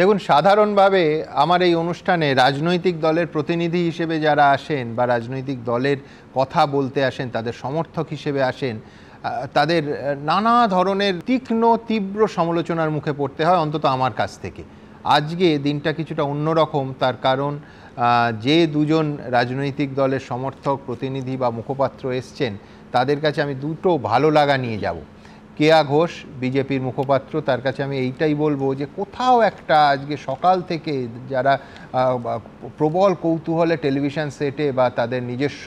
দেখুন, সাধারণভাবে আমার এই অনুষ্ঠানে রাজনৈতিক দলের প্রতিনিধি হিসেবে যারা আসেন বা রাজনৈতিক দলের কথা বলতে আসেন, তাদের সমর্থক হিসেবে আসেন, তাদের নানা ধরনের তীক্ষ্ণ তীব্র সমালোচনার মুখে পড়তে হয়, অন্তত আমার কাছ থেকে। আজকে দিনটা কিছুটা অন্যরকম, তার কারণ যে দুজন রাজনৈতিক দলের সমর্থক প্রতিনিধি বা মুখপাত্র এসছেন, তাদের কাছে আমি দুটো ভালো লাগা নিয়ে যাব। কেয়া ঘোষ বিজেপির মুখপাত্র, তার কাছে আমি এইটাই বলবো যে কোথাও একটা আজকে সকাল থেকে যারা প্রবল কৌতূহলে টেলিভিশন সেটে বা তাদের নিজস্ব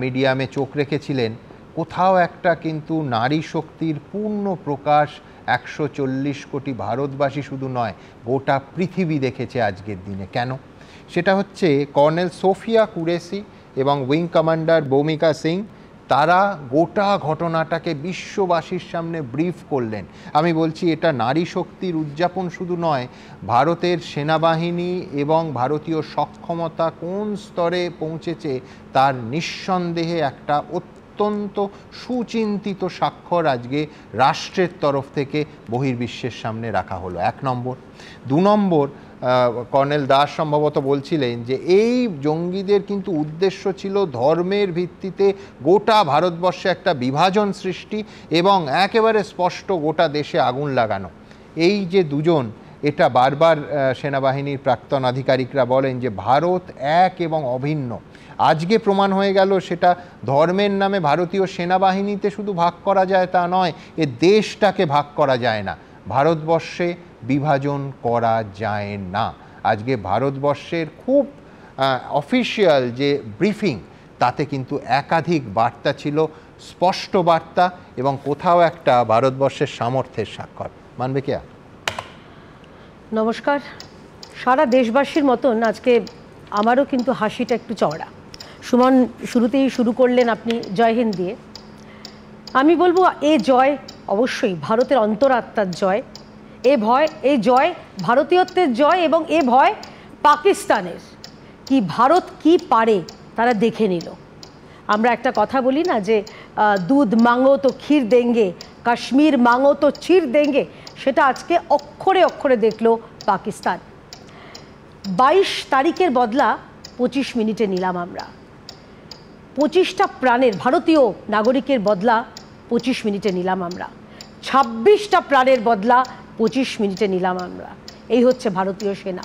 মিডিয়ামে চোখ রেখেছিলেন, কোথাও একটা কিন্তু নারী শক্তির পূর্ণ প্রকাশ 140 কোটি ভারতবাসী শুধু নয়, গোটা পৃথিবী দেখেছে আজকের দিনে। কেন? সেটা হচ্ছে কর্নেল সোফিয়া কুরেশি এবং উইং কমান্ডার ভূমিকা সিং, তারা গোটা ঘটনাটাকে বিশ্ববাসীর সামনে ব্রিফ করলেন। আমি বলছি, এটা নারী শক্তির উদযাপন শুধু নয়, ভারতের সেনাবাহিনী এবং ভারতীয় সক্ষমতা কোন স্তরে পৌঁছেছে তার নিঃসন্দেহে একটা অত্যন্ত সুচিন্তিত স্বাক্ষর আজকে রাষ্ট্রের তরফ থেকে বহির্বিশ্বের সামনে রাখা হলো। 1 নম্বর। 2 নম্বর, কর্নেল দাস সম্ভবত বলছিলেন যে এই জঙ্গিদের কিন্তু উদ্দেশ্য ছিল ধর্মের ভিত্তিতে গোটা ভারতবর্ষে একটা বিভাজন সৃষ্টি এবং একেবারে স্পষ্ট গোটা দেশে আগুন লাগানো। এই যে দুজন, এটা বারবার সেনাবাহিনীর প্রাক্তন আধিকারিকরা বলেন যে ভারত এক এবং অভিন্ন। আজকে প্রমাণ হয়ে গেল সেটা ধর্মের নামে ভারতীয় সেনাবাহিনীতে শুধু ভাগ করা যায় তা নয়, এ দেশটাকে ভাগ করা যায় না। ভারতবর্ষে বিভাজন করা যায় না। আজকে ভারতবর্ষের খুব অফিসিয়াল যে ব্রিফিং, তাতে কিন্তু একাধিক বার্তা ছিল, স্পষ্ট বার্তা, এবং কোথাও একটা ভারতবর্ষের সামর্থ্যের স্বাক্ষর। মানবে কেয়া? নমস্কার। সারা দেশবাসীর মতন আজকে আমারও কিন্তু হাসিটা একটু চওড়া। সুমন শুরুতেই শুরু করলেন আপনি জয় হিন্দ দিয়ে। আমি বলবো, এ জয় অবশ্যই ভারতের অন্তরাত্মার জয়। এই জয় ভারতীয়ত্বের জয়, এবং এ ভয় পাকিস্তানের। কি ভারত কি পারে তারা দেখে নিল। আমরা একটা কথা বলি না যে দুধ মাঙো তো ক্ষীর দেঙ্গে, কাশ্মীর মাঙো তো চির দেঙ্গে, সেটা আজকে অক্ষরে অক্ষরে দেখলো পাকিস্তান। 22 তারিখের বদলা 25 মিনিটে নিলাম আমরা। 25টা প্রাণের ভারতীয় নাগরিকের বদলা 25 মিনিটে নিলাম আমরা। 26টা প্রাণের বদলা 25 মিনিটে নিলাম আমরা। এই হচ্ছে ভারতীয় সেনা।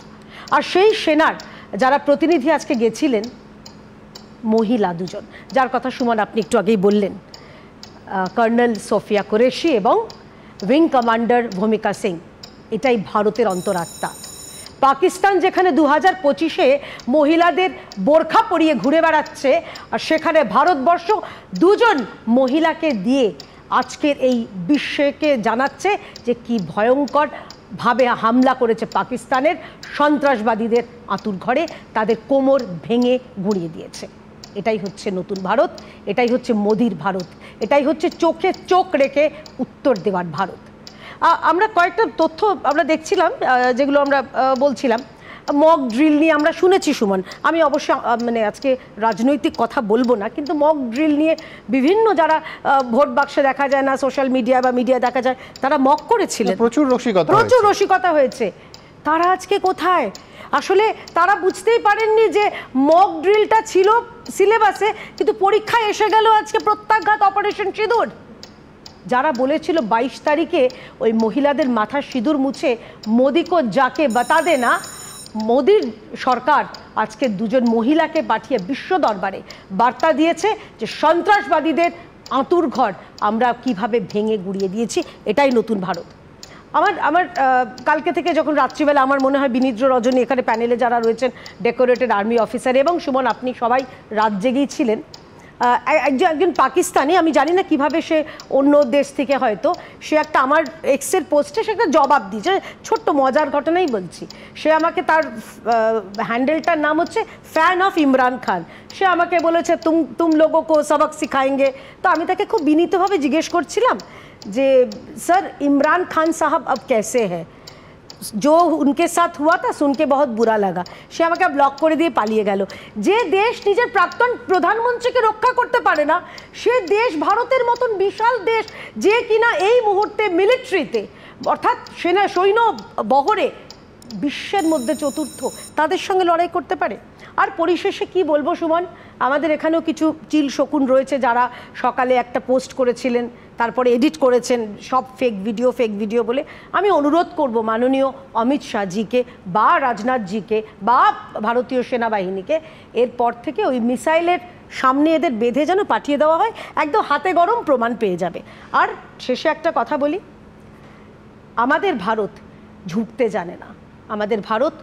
আর সেই সেনার যারা প্রতিনিধি আজকে গেছিলেন, মহিলা দুজন, যার কথা সুমন আপনি একটু আগেই বললেন, কর্নেল সোফিয়া কুরেশি এবং উইং কমান্ডার ভূমিকা সিং। এটাই ভারতের অন্তরাত্মা। পাকিস্তান যেখানে 2025-এ মহিলাদের বোরখা পরিয়ে ঘুরে বেড়াচ্ছে, আর সেখানে ভারতবর্ষ দুজন মহিলাকে দিয়ে আজকের এই বিশ্বকে জানাচ্ছে যে কি ভয়ঙ্করভাবে হামলা করেছে পাকিস্তানের সন্ত্রাসবাদীদের আঁতুর ঘরে, তাদের কোমর ভেঙে গুঁড়িয়ে দিয়েছে। এটাই হচ্ছে নতুন ভারত, এটাই হচ্ছে মোদির ভারত, এটাই হচ্ছে চোখে চোখ রেখে উত্তর দেওয়ার ভারত। আমরা কয়েকটা তথ্য আমরা দেখছিলাম, যেগুলো আমরা বলছিলাম। মক ড্রিল নিয়ে আমরা শুনেছি সুমন। আমি অবশ্য মানে আজকে রাজনৈতিক কথা বলবো না, কিন্তু মক ড্রিল নিয়ে বিভিন্ন যারা ভোট বাক্সে দেখা যায় না, সোশ্যাল মিডিয়া বা মিডিয়া দেখা যায়, তারা মক করেছিলেন। প্রচুর রসিকতা হয়েছে। তারা আজকে কোথায়? আসলে তারা বুঝতেই পারেননি যে মক ড্রিলটা ছিল সিলেবাসে, কিন্তু পরীক্ষায় এসে গেল আজকে প্রত্যাঘাত অপারেশন সিঁদুর। যারা বলেছিল 22 তারিখে ওই মহিলাদের মাথার সিঁদুর মুছে মোদিকে যাকে বাতা দেনা, মোদির সরকার আজকে দুজন মহিলাকে পাঠিয়ে বিশ্ব দরবারে বার্তা দিয়েছে যে সন্ত্রাসবাদীদের আঁতুর ঘর আমরা কিভাবে ভেঙে গুড়িয়ে দিয়েছি। এটাই নতুন ভারত। আমার কালকে থেকে যখন রাত্রিবেলা, আমার মনে হয় বিনিদ্র রজনী, এখানে প্যানেলে যারা রয়েছেন ডেকোরেটেড আর্মি অফিসার, এবং সুমন আপনি সবাই রাত জেগেই ছিলেন। একজন পাকিস্তানি, আমি জানি না কিভাবে সে অন্য দেশ থেকে, হয়তো সে একটা আমার এক্সের পোস্টে সে একটা জবাব দিয়েছে। ছোট্ট মজার ঘটনাই বলছি। সে আমাকে, তার হ্যান্ডেলটার নাম হচ্ছে ফ্যান অফ ইমরান খান। সে আমাকে বলেছে তুম লোগো কো সবক সিখাएंगे। তো আমি তাকে খুব বিনীতভাবে জিজ্ঞেস করছিলাম যে স্যার, ইমরান খান সাহাব अब कैसे है? जो उनके साथ हुआ था सुन के बहुत बुरा लगा। সে আমাকে ব্লক করে দিয়ে পালিয়ে গেল। যে দেশ নিজের প্রাক্তন প্রধানমন্ত্রীকে রক্ষা করতে পারে না, সে দেশ ভারতের মতন বিশাল দেশ, যে কিনা এই মুহূর্তে মিলিটারিতে অর্থাৎ সৈন্য বহরে বিশ্বের মধ্যে চতুর্থ, তাদের সঙ্গে লড়াই করতে পারে? আর পরিশেষে কি বলবো সুমন, আমাদের এখানেও কিছু চিল শকুন রয়েছে যারা সকালে একটা পোস্ট করেছিলেন, তারপরে এডিট করেছেন সব ফেক ভিডিও বলে। আমি অনুরোধ করব মাননীয় অমিত শাহজিকে বা রাজনাথজিকে বা ভারতীয় সেনাবাহিনীকে, এরপর থেকে ওই মিসাইলের সামনে এদের বেঁধে যেন পাঠিয়ে দেওয়া হয়, একদম হাতে গরম প্রমাণ পেয়ে যাবে। আর শেষে একটা কথা বলি, আমাদের ভারত ঝুঁকতে জানে না, আমাদের ভারত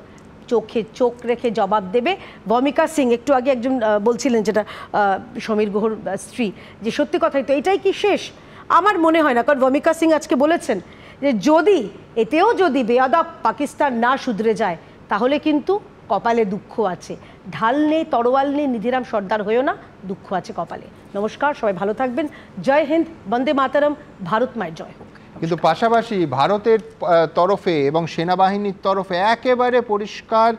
চোখে চোখ রেখে জবাব দেবে। ভূমিকা সিং একটু আগে একজন বলছিলেন, যেটা সমীর গুহর স্ত্রী, যে সত্যি কথাই তো এটাই কি শেষ? আমার মনে হয় না, কারণ ভূমিকা সিং আজকে বলেছেন যে যদি বেয়াদব পাকিস্তান না শুধরে যায় তাহলে কিন্তু কপালে দুঃখ আছে। ঢাল নেই, তরোয়াল নেই, নিধিরাম সর্দার হয়েও না, দুঃখ আছে কপালে। নমস্কার, সবাই ভালো থাকবেন। জয় হিন্দ, বন্দে মাতরম, ভারত মায়ের জয় হোক। কিন্তু পাশাপাশি ভারতের তরফে এবং সেনাবাহিনীর তরফে একেবারে পরিষ্কার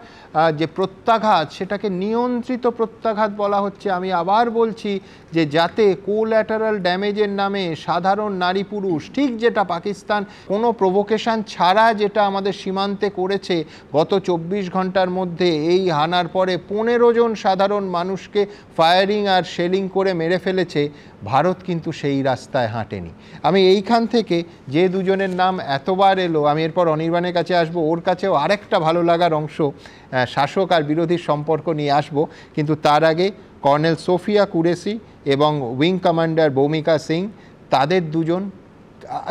যে প্রত্যাঘাত, সেটাকে নিয়ন্ত্রিত প্রত্যাঘাত বলা হচ্ছে। আমি আবার বলছি যে যাতে কোল্যাটারাল ড্যামেজের নামে সাধারণ নারী পুরুষ, ঠিক যেটা পাকিস্তান কোনো প্রভোকেশন ছাড়া যেটা আমাদের সীমান্তে করেছে গত 24 ঘন্টার মধ্যে, এই হানার পরে 15 জন সাধারণ মানুষকে ফায়ারিং আর শেলিং করে মেরে ফেলেছে, ভারত কিন্তু সেই রাস্তায় হাঁটেনি। আমি এইখান থেকে যে দুজনের নাম এতবার এলো, আমি এরপর অনির্বাণের কাছে আসবো, ওর কাছেও আরেকটা ভালো লাগার অংশ শাসক আর বিরোধীর সম্পর্ক নিয়ে আসবো, কিন্তু তার আগে কর্নেল সোফিয়া কুরেশি এবং উইং কমান্ডার ভূমিকা সিং, তাদের দুজন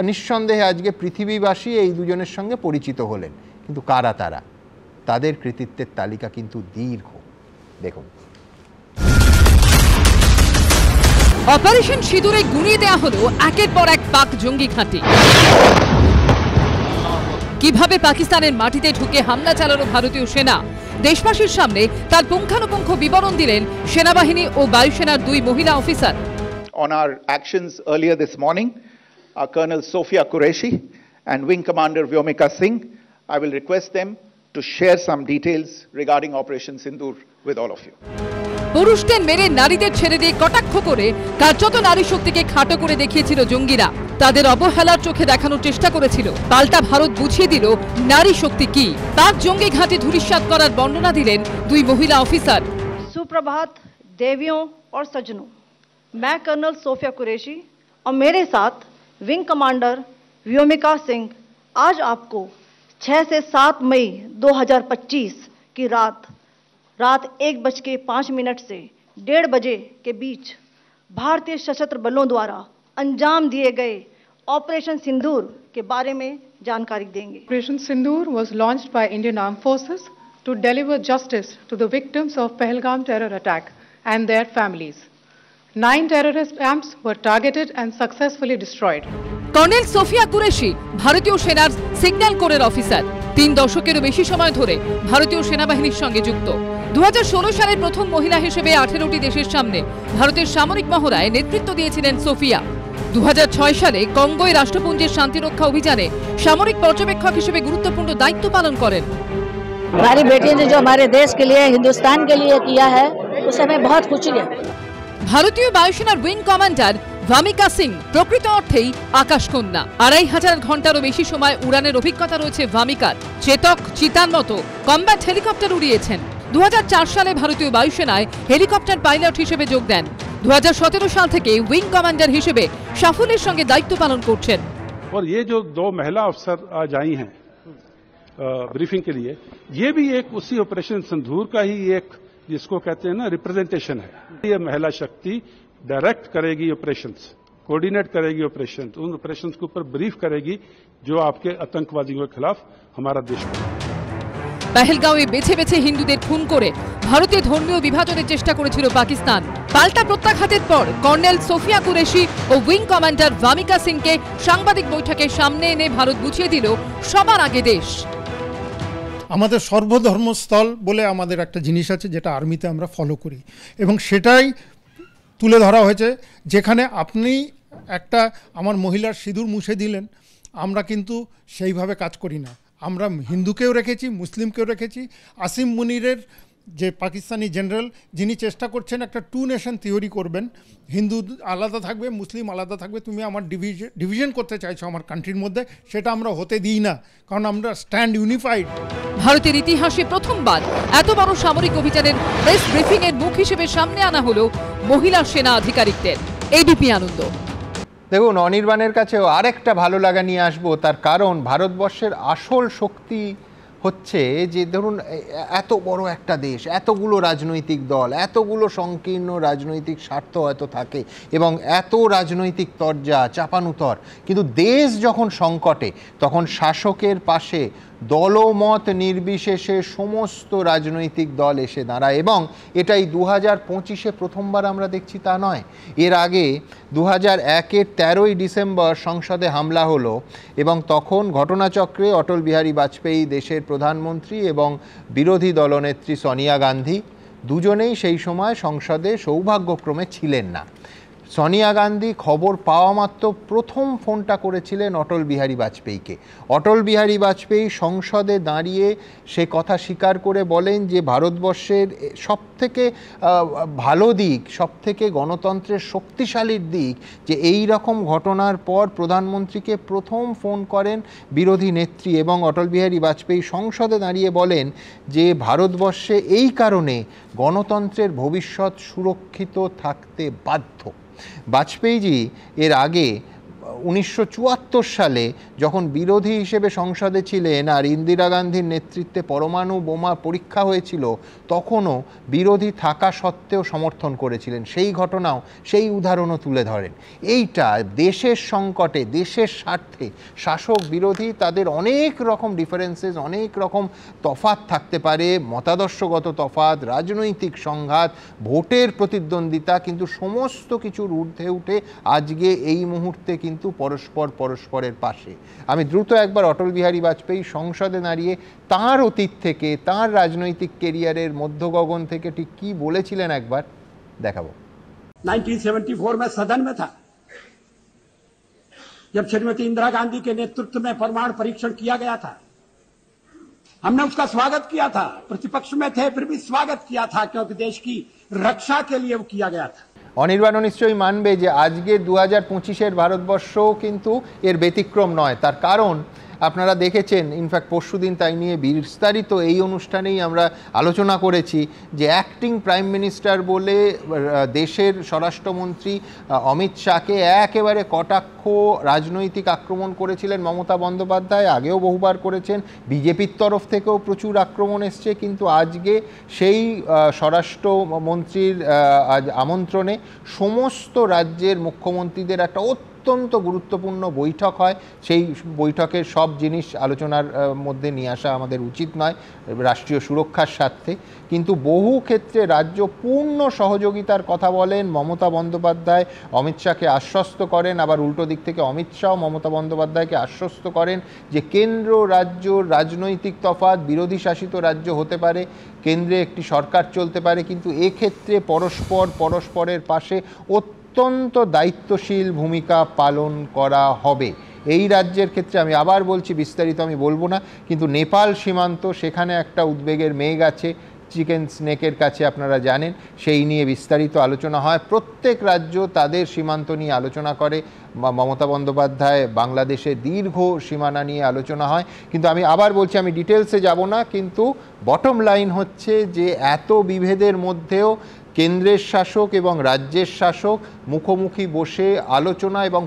নিঃসন্দেহে আজকে পৃথিবীবাসী এই দুজনের সঙ্গে পরিচিত হলেন। কিন্তু কারা তারা? তাদের কৃতিত্বের তালিকা কিন্তু দীর্ঘ। দেখুন, অপারেশন সিঁদুরে গুঁড়িয়ে দেওয়া হলো একের পর এক পাক জঙ্গি ঘাঁটি। কিভাবে পাকিস্তানের মাটিতে ঢুকে হামলা চালালো ভারতীয় সেনা, দেশবাসীর সামনে তার পুঙ্খানুপুঙ্খ বিবরণ দিলেন সেনাবাহিনী ও বায়ুসেনার 2 মহিলা officer. On our actions earlier this morning, Colonel Sophia Qureshi and Wing Commander Vyomika Singh, I will request them to share some details regarding Operation Sindoor with all of you. পুরুষদের মেরে নারীদের ছেড়ে দিয়ে কটাক্ষ করে কার্যত নারী শক্তিকে খাটো করে দেখিয়েছিল জঙ্গিরা। তাদের অবহেলার চোখে দেখানোর চেষ্টা করেছিল, পাল্টা ভারত বুঝিয়ে দিল নারী শক্তি কি। তার জঙ্গি ঘাঁটি ধূলিসাৎ করার বর্ণনা দিলেন 2 মহিলা অফিসার। सुप्रभात देवियों और सज्जनों, मैं कर्नल सोफिया कुरैशी और मेरे साथ विंग कमांडर व्योमिका सिंह आज आपको 6 से 7 मई 2025 की रात 1:05 से 1:30 बजे के बीच भारतीय सशस्त्र बलों द्वारा अंजाम दिए गए ऑपरेशन सिंदूर के बारे में जानकारी देंगे। Operation Sindoor was launched by Indian Armed Forces to deliver justice to the victims of Pahalgam terror attack and their families. 9 terrorist camps were targeted and successfully destroyed. Colonel Sofiya Qureshi ভারতীয় সেনার সিগন্যাল কোরের officer, 3 দশকেরও বেশি সময় ধরে ভারতীয় সেনাবাহিনীর সঙ্গে যুক্ত। 2016 সালের প্রথম মহিলা হিসেবে 18টি দেশের সামনে ভারতের সামরিক মহড়ায় নেতৃত্ব দিয়েছিলেন সোফিয়া। 2006 সালে কঙ্গোয় রাষ্ট্রপুঞ্জের শান্তিরক্ষা অভিযানে সামরিক পর্যবেক্ষক হিসেবে গুরুত্বপূর্ণ দায়িত্ব পালন করেন। हमारी बेटियों ने जो हमारे देश के लिए, हिंदुस्तान के लिए किया है, उस हमें बहुत खुशी है। ভারতীয় বায়ুসেনার উইং কমান্ডার ভূমিকা সিং প্রকৃত অর্থেই আকাশকন্যা। 2500 ঘন্টারও বেশি সময় উড়ানের অভিজ্ঞতা রয়েছে ভূমিকার। চেতক, চিতার মতো কমব্যাট হেলিকপ্টার উড়িয়েছেন। 2004 সালে ভারতীয় বায়ুসেনায় হেলিকপ্টার পাইলট হিসেবে যোগ দেন। 2017 সাল থেকে উইং কমান্ডার হিসেবে সাফল্যের সঙ্গে দায়িত্ব পালন করছেন। और ये जो 2 महिला अफसर आज आई हैं ब्रीफिंग के लिए, ये भी एक उसी ऑपरेशन सिंदूर का ही एक, जिसको कहते हैं ना, रिप्रेजेंटेशन है। ये महिला शक्ति डायरेक्ट करेगी ऑपरेशंस, कोऑर्डिनेट करेगी ऑपरेशन, उन ऑपरेशंस के ऊपर ब्रीफ करेगी जो आपके आतंकवादियों के खिलाफ हमारा देश कर। পহেলগাঁওয়ে বেছে বেছে হিন্দুদের খুন করে ভারতে ধর্মীয় বিভাজনের চেষ্টা করেছিল পাকিস্তান। পাল্টা প্রত্যাঘাতের পর কর্নেল সোফিয়া কুরেশি ও উইং কমান্ডার ভূমিকা সিংকে সাংবাদিক বৈঠকের সামনে এনে ভারত বুঝিয়ে দিল সবার আগে দেশ। আমাদের সর্বধর্মস্থল বলে আমাদের একটা জিনিস আছে, যেটা আর্মিতে আমরা ফলো করি, এবং সেটাই তুলে ধরা হয়েছে। যেখানে আপনি একটা আমার মহিলার সিঁদুর মুছে দিলেন, আমরা কিন্তু সেইভাবে কাজ করি না। আমরা হিন্দুকেও রেখেছি, মুসলিমকেও রেখেছি। আসিম মুনিরের যে পাকিস্তানি জেনারেল, যিনি চেষ্টা করছেন একটা 2 নেশন থিওরি করবেন, হিন্দু আলাদা থাকবে, মুসলিম আলাদা থাকবে, তুমি আমার ডিভিশন করতে চাইছো আমার কান্ট্রির মধ্যে, সেটা আমরা হতে দিই না, কারণ আমরা স্ট্যান্ড ইউনিফাইড। ভারতের ইতিহাসে প্রথমবার এত বড় সামরিক অভিযানের প্রেস ব্রিফিং এর মুখ হিসেবে সামনে আনা হলো মহিলা সেনা আধিকারিকদের। এবিপি আনন্দ। দেখুন, অনির্বাণের কাছেও আরেকটা ভালো লাগা নিয়ে আসবো, তার কারণ ভারতবর্ষের আসল শক্তি হচ্ছে যে ধরুন এত বড় একটা দেশ, এতগুলো রাজনৈতিক দল, এতগুলো সংকীর্ণ রাজনৈতিক স্বার্থ হয়তো থাকে এবং এত রাজনৈতিক তরজা চাপানুতর, কিন্তু দেশ যখন সংকটে তখন শাসকের পাশে দলমত নির্বিশেষে সমস্ত রাজনৈতিক দল এসে দাঁড়ায়। এবং এটাই 2025-এ প্রথমবার আমরা দেখছি তা নয়। এর আগে 2001-এর 13ই ডিসেম্বর সংসদে হামলা হলো এবং তখন ঘটনাচক্রে অটল বিহারী বাজপেয়ী দেশের প্রধানমন্ত্রী এবং বিরোধী দলনেত্রী সোনিয়া গান্ধী দুজনেই সেই সময় সংসদে সৌভাগ্যক্রমে ছিলেন না। সোনিয়া গান্ধী খবর পাওয়া মাত্র প্রথম ফোনটা করেছিলেন অটল বিহারী বাজপেয়ীকে। অটল বিহারী বাজপেয়ী সংসদে দাঁড়িয়ে সে কথা স্বীকার করে বলেন যে ভারতবর্ষের সবথেকে ভালো দিক, সবথেকে গণতন্ত্রের শক্তিশালীর দিক যে এই রকম ঘটনার পর প্রধানমন্ত্রীকে প্রথম ফোন করেন বিরোধী নেত্রী, এবং অটল বিহারী বাজপেয়ী সংসদে দাঁড়িয়ে বলেন যে ভারতবর্ষে এই কারণে গণতন্ত্রের ভবিষ্যৎ সুরক্ষিত থাকতে বাধ্য। বাজপেয়ীজি এর আগে 1974 সালে যখন বিরোধী হিসেবে সংসদে ছিলেন আর ইন্দিরা গান্ধীর নেতৃত্বে পরমাণু বোমা পরীক্ষা হয়েছিল, তখনও বিরোধী থাকা সত্ত্বেও সমর্থন করেছিলেন। সেই ঘটনাও, সেই উদাহরণও তুলে ধরেন। এইটা দেশের সংকটে, দেশের স্বার্থে শাসক বিরোধী তাদের অনেক রকম ডিফারেন্সেস, অনেক রকম তফাৎ থাকতে পারে, মতাদর্শগত তফাৎ, রাজনৈতিক সংঘাত, ভোটের প্রতিদ্বন্দ্বিতা, কিন্তু সমস্ত কিছুর ঊর্ধ্বে উঠে আজকে এই মুহূর্তে কিন্তু পরস্পরের পাশে। আমি দ্রুত একবার অটল বিহারী বাজপেয়ী সংসদে দাঁড়িয়ে তাঁর অতীত থেকে, তাঁর রাজনৈতিক কেরিয়ারের মধ্যগগন থেকে ঠিক কি বলেছিলেন একবার দেখাবো। 1974 में सदन में था जब श्रीमती इंदिरा गांधी के नेतृत्व में परमाणु परीक्षण किया गया था। हमने उसका स्वागत किया था, प्रतिपक्ष में थे फिर भी स्वागत किया था, क्योंकि देश की रक्षा के लिए वो किया गया था। অনির্বাণ নিশ্চয়ই মানবে যে আজকে 2025-এর ভারতবর্ষও কিন্তু এর ব্যতিক্রম নয়। তার কারণ আপনারা দেখেছেন, ইনফ্যাক্ট পরশুদিন তাই নিয়ে বিস্তারিত এই অনুষ্ঠানেই আমরা আলোচনা করেছি যে অ্যাক্টিং প্রাইম মিনিস্টার বলে দেশের স্বরাষ্ট্রমন্ত্রী অমিত শাহকে একেবারে কটাক্ষ রাজনৈতিক আক্রমণ করেছিলেন মমতা বন্দ্যোপাধ্যায়, আগেও বহুবার করেছেন, বিজেপির তরফ থেকেও প্রচুর আক্রমণ এসছে। কিন্তু আজকে সেই স্বরাষ্ট্রমন্ত্রীর আমন্ত্রণে সমস্ত রাজ্যের মুখ্যমন্ত্রীদের একটা অত্যন্ত গুরুত্বপূর্ণ বৈঠক হয়। সেই বৈঠকের সব জিনিস আলোচনার মধ্যে নিয়ে আসা আমাদের উচিত নয় রাষ্ট্রীয় সুরক্ষার স্বার্থে, কিন্তু বহু ক্ষেত্রে রাজ্য পূর্ণ সহযোগিতার কথা বলেন। মমতা বন্দ্যোপাধ্যায় অমিত শাহকে আশ্বস্ত করেন, আবার উল্টো দিক থেকে অমিত শাহ মমতা বন্দ্যোপাধ্যায়কে আশ্বস্ত করেন যে কেন্দ্র রাজ্য রাজনৈতিক তফাৎ, বিরোধী শাসিত রাজ্য হতে পারে, কেন্দ্রে একটি সরকার চলতে পারে, কিন্তু এক্ষেত্রে পরস্পরের পাশে অত্যন্ত দায়িত্বশীল ভূমিকা পালন করা হবে। এই রাজ্যের ক্ষেত্রে আমি আবার বলছি, বিস্তারিত আমি বলবো না, কিন্তু নেপাল সীমান্ত, সেখানে একটা উদ্বেগের মেঘ আছে, চিকেন স্নেকের কাছে আপনারা জানেন, সেই নিয়ে বিস্তারিত আলোচনা হয়। প্রত্যেক রাজ্য তাদের সীমান্ত নিয়ে আলোচনা করে। মমতা বন্দ্যোপাধ্যায় বাংলাদেশের দীর্ঘ সীমানা নিয়ে আলোচনা হয়। কিন্তু আমি আবার বলছি, আমি ডিটেলসে যাব না, কিন্তু বটম লাইন হচ্ছে যে এত বিভেদের মধ্যেও কেন্দ্রের শাসক এবং রাজ্যের শাসক মুখোমুখি বসে আলোচনা এবং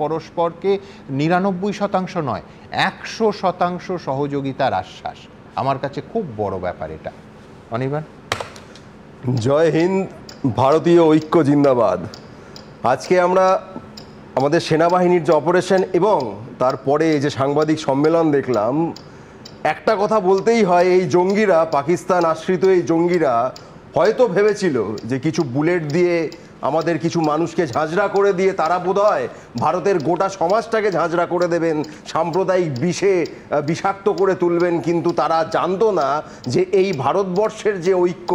পরস্পরকে 99% নয় 100% সহযোগিতার আশ্বাস। আমার কাছে খুব বড় ব্যাপার এটা। অনির্বাণ, জয় হিন্দ, ভারতীয় ঐক্য জিন্দাবাদ। আজকে আমরা আমাদের সেনাবাহিনীর যে অপারেশন এবং তারপরে যে সাংবাদিক সম্মেলন দেখলাম, একটা কথা বলতেই হয়, এই জঙ্গিরা, পাকিস্তান আশ্রিত এই জঙ্গিরা হয়তো ভেবেছিল যে কিছু বুলেট দিয়ে আমাদের কিছু মানুষকে ঝাঁঝরা করে দিয়ে তারা বোধহয় ভারতের গোটা সমাজটাকে ঝাঁঝরা করে দেবেন, সাম্প্রদায়িক বিষাক্ত করে তুলবেন, কিন্তু তারা জানতো না যে এই ভারতবর্ষের যে ঐক্য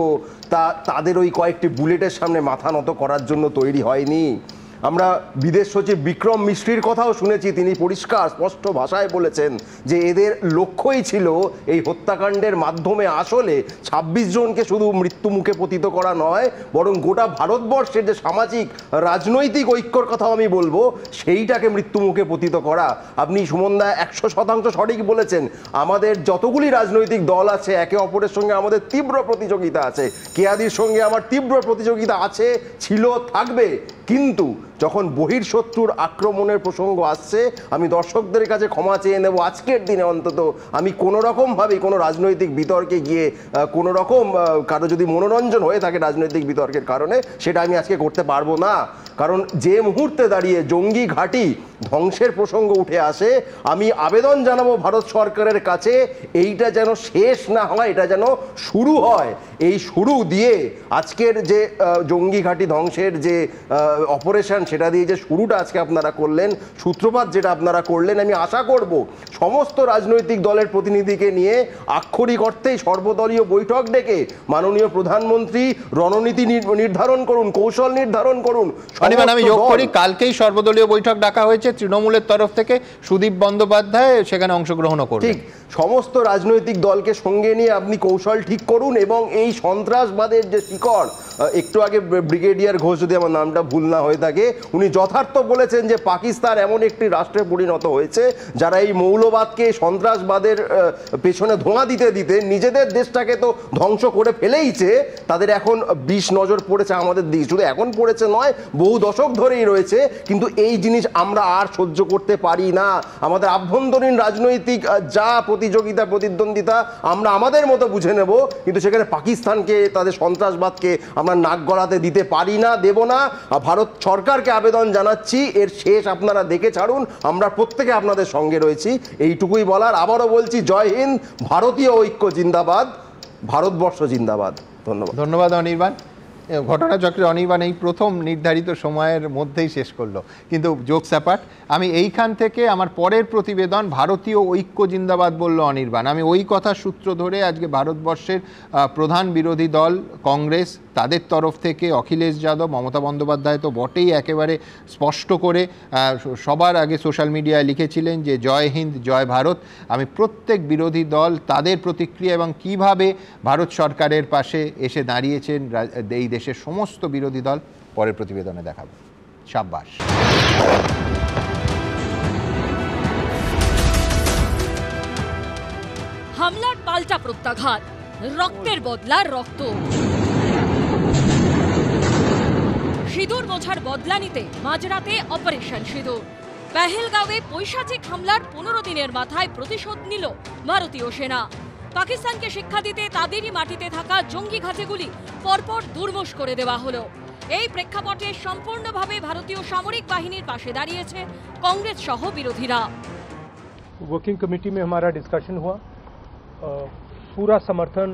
তা তাদের ওই কয়েকটি বুলেটের সামনে মাথা নত করার জন্য তৈরি হয়নি। আমরা বিদেশ সচিব বিক্রম মিশ্রির কথাও শুনেছি, তিনি পরিষ্কার স্পষ্ট ভাষায় বলেছেন যে এদের লক্ষ্যই ছিল এই হত্যাকাণ্ডের মাধ্যমে আসলে 26 জনকে শুধু মৃত্যু মুখে পতিত করা নয়, বরং গোটা ভারতবর্ষের যে সামাজিক রাজনৈতিক ঐক্যর কথাও আমি বলবো, সেইটাকে মৃত্যু মুখে পতিত করা। আপনি সুমনদা 100% সঠিক বলেছেন। আমাদের যতগুলি রাজনৈতিক দল আছে একে অপরের সঙ্গে আমাদের তীব্র প্রতিযোগিতা আছে, কেয়াদির সঙ্গে আমার তীব্র প্রতিযোগিতা আছে, ছিল, থাকবে। কিন্তু যখন বহির্শত্রুর আক্রমণের প্রসঙ্গ আসছে, আমি দর্শকদের কাছে ক্ষমা চেয়ে নেব, আজকের দিনে অন্তত আমি কোনো রকমভাবেই কোনো রাজনৈতিক বিতর্কে গিয়ে কোনো রকম কারো যদি মনোরঞ্জন হয়ে থাকে রাজনৈতিক বিতর্কের কারণে, সেটা আমি আজকে করতে পারবো না। কারণ যে মুহূর্তে দাঁড়িয়ে জঙ্গি ঘাঁটি ধ্বংসের প্রসঙ্গ উঠে আসে, আমি আবেদন জানাবো ভারত সরকারের কাছে, এইটা যেন শেষ না হয়, এটা যেন শুরু হয়। এই শুরু দিয়ে আজকের যে জঙ্গি ঘাঁটি ধ্বংসের যে অপারেশন, সেটা দিয়ে যে শুরুটা আজকে আপনারা করলেন, সূত্রপাত যেটা আপনারা করলেন, আমি আশা করব সমস্ত রাজনৈতিক দলের প্রতিনিধিকে নিয়ে আক্ষরিক অর্থেই সর্বদলীয় বৈঠক ডেকে মাননীয় প্রধানমন্ত্রী রণনীতি নির্ধারণ করুন, কৌশল নির্ধারণ করুন। আমি যোগ করি, কালকেই সর্বদলীয় বৈঠক ডাকা হয়েছে তৃণমূলের তরফ থেকে, সুদীপ বন্দ্যোপাধ্যায় সেখানে অংশগ্রহণ করবেন। ঠিক, সমস্ত রাজনৈতিক দলকে সঙ্গে নিয়ে আপনি কৌশল ঠিক করুন এবং এই সন্ত্রাসবাদের যে শিকড়, একটু আগে ব্রিগেডিয়ার ঘোষ, যদি আমার নামটা ভুল না হয়ে থাকে, উনি যথার্থ বলেছেন যে পাকিস্তান এমন একটি রাষ্ট্রে পরিণত হয়েছে যারা এই মৌলবাদকে, সন্ত্রাসবাদের পেছনে ধোঁয়া দিতে দিতে নিজেদের দেশটাকে তো ধ্বংস করে ফেলেইছে। তাদের এখন বিষ নজর পড়েছে আমাদের দিকে, শুধু এখন পড়েছে নয়, বহু দশক ধরেই রয়েছে। কিন্তু এই জিনিস আমরা আর সহ্য করতে পারি না। আমাদের আভ্যন্তরীণ রাজনৈতিক যা প্রতিযোগিতা, প্রতিদ্বন্দ্বিতা আমরা আমাদের মতো বুঝে নেব, কিন্তু সেখানে পাকিস্তানকে, তাদের সন্ত্রাসবাদকে আমরা নাক গলাতে দিতে পারি না, দেব না। ভারত সরকারকে আবেদন জানাচ্ছি, এর শেষ আপনারা দেখে ছাড়ুন, আমরা প্রত্যেকে আপনাদের সঙ্গে রয়েছি, এইটুকুই বলার। আবারও বলছি, জয় হিন্দ, ভারতীয় ঐক্য জিন্দাবাদ, ভারতবর্ষ জিন্দাবাদ। ধন্যবাদ। ধন্যবাদ অনির্বাণ। ঘটনাচক্রে অনির্বাণ এই প্রথম নির্ধারিত সময়ের মধ্যেই শেষ করলো, কিন্তু জোকস অ্যাপার্ট, আমি এইখান থেকে আমার পরের প্রতিবেদন ভারতীয় ঐক্য জিন্দাবাদ বলল অনির্বাণ। আমি ওই কথা সূত্র ধরে আজকে ভারতবর্ষের প্রধান বিরোধী দল কংগ্রেস, তাদের তরফ থেকে অখিলেশ যাদব, মমতা বন্দ্যোপাধ্যায় তো বটেই, একেবারে স্পষ্ট করে সবার আগে সোশ্যাল মিডিয়ায় লিখেছিলেন যে জয় হিন্দ, জয় ভারত। আমি প্রত্যেক বিরোধী দল তাদের প্রতিক্রিয়া এবং কিভাবে ভারত সরকারের পাশে এসে দাঁড়িয়েছেন এই দেশের সমস্ত বিরোধী দল পরের প্রতিবেদনে দেখাবো। সাব্বাস। হামলার পাল্টা প্রত্যাঘাত, রক্তের বদলা রক্ত। সিঁদুর বোঝার বদলা নিতে মাঝরাতে অপারেশন সিঁদুর। পেহেলগাঁওয়ে পৈশাচিক হামলার 15 দিনের মাথায় প্রতিশোধ নিল ভারতীয় সেনা। পাকিস্তানকে শিক্ষা দিতে তাদেরই মাটিতে থাকা জঙ্গি ঘাঁটিগুলি পরপর দুর্মূশ করে দেওয়া হলো। এই প্রেক্ষাপটে সম্পূর্ণভাবে ভারতীয় সামরিক বাহিনীর পাশে দাঁড়িয়েছে कांग्रेस सह विरोधीरा। वर्किंग कमेटी में हमारा डिस्कशन हुआ, पूरा समर्थन,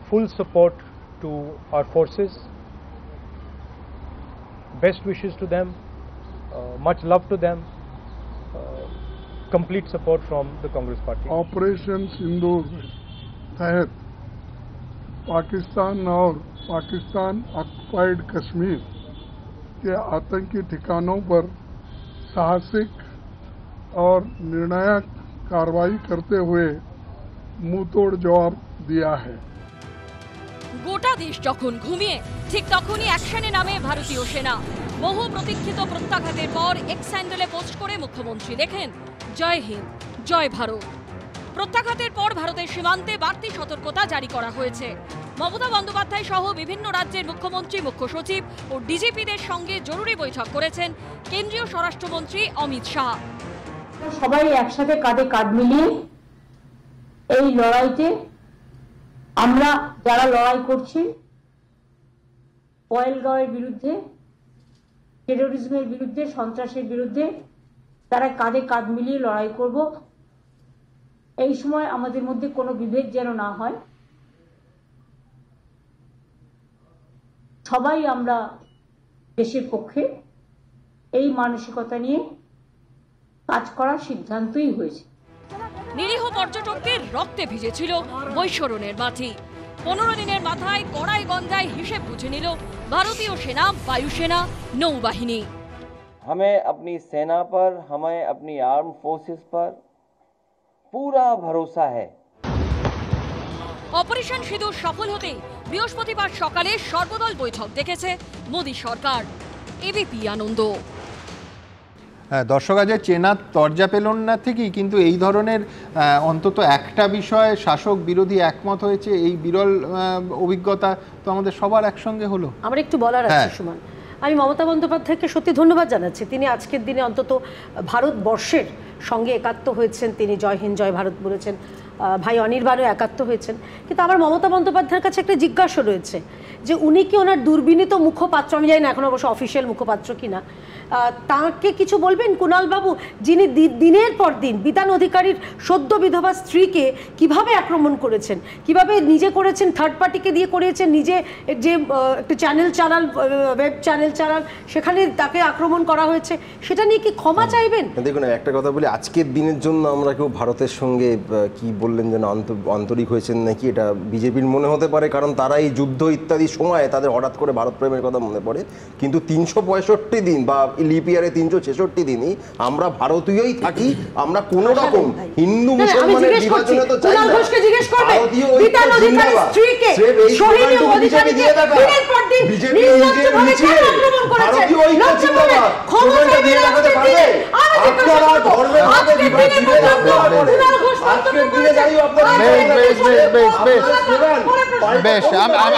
full support to our forces, best wishes to them, much love to them, complete support from the Congress party. Operation Sindoor तहत पाकिस्तान और पाकिस्तान ऑक्युपाइड कश्मीर के आतंकी ठिकानों पर साहसिक और निर्णायक कार्रवाई करते हुए मुंहतोड़ जवाब दिया है। गोटा देश যখন ঘুমিয়ে ঠিক তখনই অ্যাকশনে নামে ভারতীয় সেনা। বহু প্রতীক্ষিত প্রত্যাঘাতের পর এক্স হ্যান্ডেলে পোস্ট করে মুখ্যমন্ত্রী লেখেন জয় হিন্দ, জয় ভারত। প্রত্যাঘাতের পর ভারতের সীমান্তে বাড়তি সতর্কতা জারি করা হয়েছে। মমতা বন্দ্যোপাধ্যায় সহ বিভিন্ন রাজ্যের মুখ্যমন্ত্রী, মুখ্য সচিব ও ডিজিপিদের সঙ্গে জরুরি বৈঠক করেছেন কেন্দ্রীয় স্বরাষ্ট্রমন্ত্রী অমিত শাহ। সবাই একসাথে কাঁধে কাঁধ মিলিয়ে এই লড়াইতে আমরা যারা লড়াই করছি পহেলগাঁওয়ের বিরুদ্ধে, টেরোরিজমের বিরুদ্ধে, সন্ত্রাসের বিরুদ্ধে, তারা কাঁধে কাঁধ মিলিয়ে লড়াই করব। এই সময় আমাদের মধ্যে কোনো বিভেদ যেন না হয়। সবাই আমরা দেশের পক্ষে, এই মানসিকতা নিয়ে কাজ করার সিদ্ধান্তই হয়েছে। নিরীহ পর্যটকদের রক্তে ভিজেছিল বৈশরণের মাটি। 15 দিনের মাথায় কড়াইগঞ্জায় হিসেব বুঝে নিল ভারতীয় সেনা, বায়ুসেনা, নৌবাহিনী। हमें अपनी सेना पर, हमें अपनी आर्म फोर्सेस पर पूरा भरोसा है। অপারেশন সিঁদুর সফল হতে বৃহস্পতিবার সকালে সর্বদল বৈঠক ডেকেছে মোদী সরকার। এবিপি আনন্দ। হ্যাঁ, দর্শক আজ চেনা তরজা পেলন না ঠিকই, কিন্তু এই ধরনের অন্তত একটা বিষয়ে শাসক বিরোধী একমত হয়েছে, এই বিরল অভিজ্ঞতা তো আমাদের সবার একসঙ্গে হলো। আমার একটু বলার আছে সুমন, আমি মমতা বন্দ্যোপাধ্যায়কে সত্যি ধন্যবাদ জানাচ্ছি। তিনি আজকের দিনে অন্তত ভারতবর্ষের সঙ্গে একাত্ম হয়েছেন, তিনি জয় হিন্দ জয় ভারত বলেছেন, ভাই অনির্বাণও একাত্ম হয়েছেন। কিন্তু আমার মমতা বন্দ্যোপাধ্যায়ের কাছে একটা জিজ্ঞাসা রয়েছে যে উনি কি ওনার দুর্বিনীত মুখপাত্র, আমি জানি না এখন অবশ্য অফিসিয়াল মুখপাত্র কিনা, তাকে কিছু বলবেন কুণালবাবু, যিনি দিনের পর দিন বিতান অধিকারীর সদ্য বিধবা স্ত্রীকে কিভাবে আক্রমণ করেছেন, কিভাবে নিজে করেছেন, থার্ড পার্টিকে দিয়ে করেছেন, নিজে যে একটা চ্যানেল চালান, ওয়েব চ্যানেল চালান, সেখানে তাকে আক্রমণ করা হয়েছে, সেটা নিয়ে কি ক্ষমা চাইবেন? দেখুন, একটা কথা বলি, আজকের দিনের জন্য আমরা কেউ ভারতের সঙ্গে কি বললেন যেন আন্তরিক হয়েছেন নাকি, এটা বিজেপির মনে হতে পারে, কারণ তারা এই যুদ্ধ ইত্যাদি সময়ে তাদের হঠাৎ করে ভারত প্রেমের কথা মনে পড়ে। কিন্তু ৩৬৫ দিন বা লিপিয়ারে ৩৬৬ দিনই আমরা ভারতীয়ই থাকি, আমরা কোন রকম হিন্দু মুসলমানের বিভাজনে তো চাই না। ভারতীয় বেশ,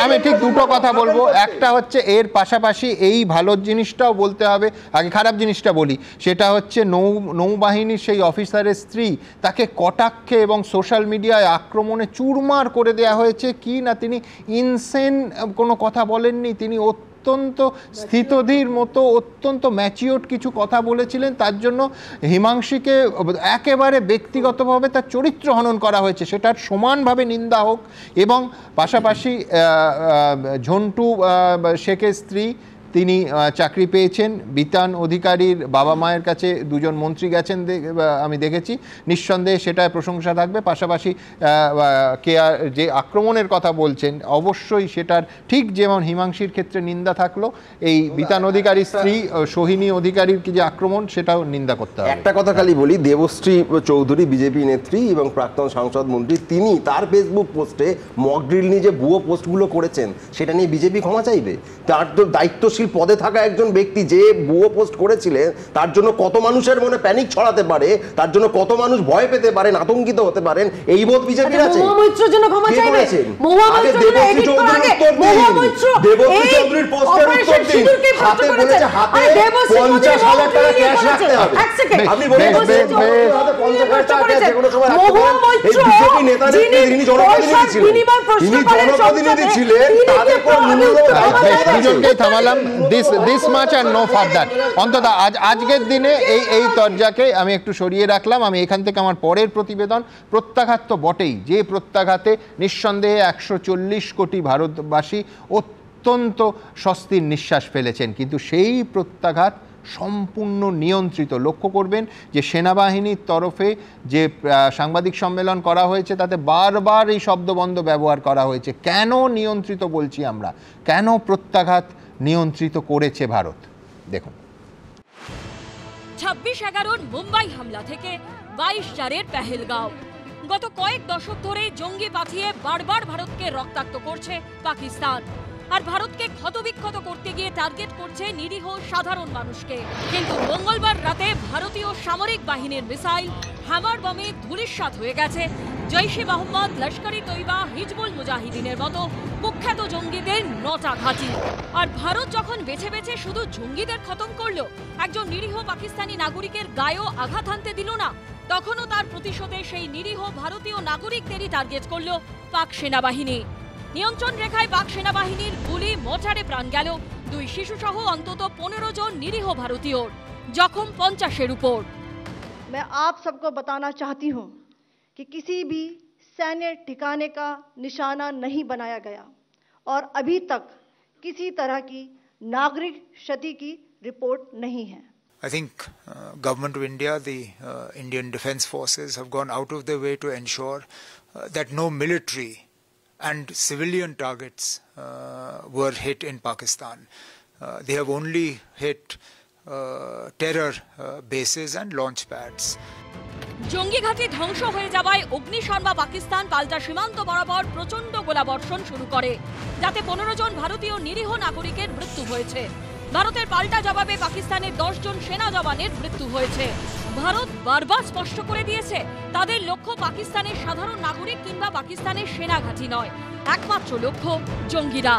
আমি ঠিক দুটো কথা বলবো। একটা হচ্ছে এর পাশাপাশি এই ভালো জিনিসটাও বলতে হবে, আগে খারাপ জিনিসটা বলি, সেটা হচ্ছে নৌবাহিনীর সেই অফিসারের স্ত্রী, তাকে কটাক্ষে এবং সোশ্যাল মিডিয়ায় আক্রমণে চুরমার করে দেওয়া হয়েছে। কি না তিনি ইনসেন কোনো কথা বলেননি, তিনি অত্যন্ত স্থিতধীর মতো অত্যন্ত ম্যাচিওর কিছু কথা বলেছিলেন, তার জন্য হিমাংশীকে একেবারে ব্যক্তিগতভাবে তার চরিত্র হনন করা হয়েছে, সেটার সমানভাবে নিন্দা হোক। এবং পাশাপাশি ঝন্টু শেখের স্ত্রী, তিনি চাকরি পেয়েছেন, বিতান অধিকারীর বাবা মায়ের কাছে দুজন মন্ত্রী গেছেন আমি দেখেছি, নিঃসন্দেহে সেটায় প্রশংসা থাকবে। পাশাপাশি যে আক্রমণের কথা বলছেন অবশ্যই সেটার ঠিক যেমন হিমাংশীর ক্ষেত্রে নিন্দা থাকলো, এই বিতান অধিকারীর স্ত্রী সোহিনী অধিকারীর কি যে আক্রমণ, সেটাও নিন্দা করতে হবে। একটা কথা খালি বলি, দেবশ্রী চৌধুরী বিজেপি নেত্রী এবং প্রাক্তন সাংসদ মন্ত্রী, তিনি তার ফেসবুক পোস্টে মক ড্রিল নিয়ে যে ভুয়ো পোস্টগুলো করেছেন সেটা নিয়ে বিজেপি ক্ষমা চাইবে। তার তো দায়িত্বশীল পদে থাকা একজন ব্যক্তি যে ভুয়ো পোস্ট করেছিলেন, তার জন্য কত মানুষের মনে প্যানিক ছড়াতে পারে, তার জন্য কত মানুষ ভয় পেতে পারেন, আতঙ্কিত হতে পারেন, এই বোধ বিজেপির আছে। দেবশ্রী চৌধুরীর পোস্টের উত্তর দিন, হাতে বলেছে হাতে 50,000 টাকা ক্যাশ রাখতে হবে। আপনি বলেন 50,000 টাকা ক্যাশ যে কোনো সময় রাখতে পারেন। এই বিজেপি নেতা যিনি জনপ্রতিনিধি ছিলেন, তিনি জনপ্রতিনিধি ছিলেন, তাদের কোন দুজনকে থামালাম, this much and no further. অন্তত আজকের দিনে এই তরজাকে আমি একটু সরিয়ে রাখলাম। আমি এখান থেকে আমার পরের প্রতিবেদন, প্রত্যাঘাত তো বটেই, যে প্রত্যাঘাতে নিঃসন্দেহে 140 কোটি ভারতবাসী অত্যন্ত স্বস্তির নিঃশ্বাস ফেলেছেন, কিন্তু সেই প্রত্যাঘাত সম্পূর্ণ নিয়ন্ত্রিত। লক্ষ্য করবেন যে সেনাবাহিনীর তরফে যে সাংবাদিক সম্মেলন করা হয়েছে তাতে বারবার এই শব্দবন্ধ ব্যবহার করা হয়েছে। কেন নিয়ন্ত্রিত বলছি আমরা, কেন প্রত্যাঘাত নিয়ন্ত্রিত করেছে ভারত, দেখুন। 26/11 মুম্বাই হামলা থেকে 22/4 পেহেলগাঁও, গত কয়েক দশক ধরে জঙ্গি পাঠিয়ে বারবার ভারতকে রক্তাক্ত করছে পাকিস্তান, আর ভারতকে ক্ষতবিক্ষত করতে গিয়ে টার্গেট করছে নিরীহ সাধারণ মানুষকে। কিন্তু মঙ্গলবার রাতে ভারতীয় সামরিক বাহিনীর মিসাইল হ্যামার বমে ধূলিসাৎ হয়ে গেছে জৈশে মোহাম্মদ, লস্কর ই তৈবা, হিজবুল মুজাহিদিনের মতো কুখ্যাত জঙ্গিদের 9টা ঘাঁটি। আর ভারত যখন বেছে বেছে শুধু জঙ্গিদের খতম করলো, একজন নিরীহ পাকিস্তানি নাগরিকের গায়েও আঘাত হানতে দিল না, তখনও তার প্রতিশোধে সেই নিরীহ ভারতীয় নাগরিকদেরই টার্গেট করলো পাক সেনাবাহিনী। নিয়ন্ত্রণ রেখায় পাক সেনাবাহিনীর গুলি মোর্টারে প্রাণ গেল 2 শিশুসহ অন্তত 15 জন নিরীহ ভারতীয়, জখম 50-এর উপর। मैं आप सबको बताना चाहती हूं कि किसी भी सैन्य ठिकाने का निशाना नहीं बनाया गया और अभी तक किसी तरह की नागरिक क्षति की रिपोर्ट नहीं है। I think Government of India, the Indian Defence Forces have gone out of their way to ensure that no military and civilian targets were hit in Pakistan. They have only hit terror bases and launch pads. জঙ্গি ঘাঁটি ধ্বংস হয়ে যাওয়ায় অগ্নিশর্মা পাকিস্তান পাল্টা সীমান্ত বরাবর প্রচণ্ড গোলাবর্ষণ শুরু করে, যাতে 15 জন ভারতীয় নিরীহ নাগরিকের মৃত্যু হয়েছে। ভারতের পাল্টা জবাবে পাকিস্তানের 10 জন সেনা জওয়ানের মৃত্যু হয়েছে। ভারত বারবার স্পষ্ট করে দিয়েছে তাদের লক্ষ্য পাকিস্তানের সাধারণ নাগরিক কিংবা পাকিস্তানের সেনা ঘাঁটি নয়, একমাত্র লক্ষ্য জঙ্গিরা।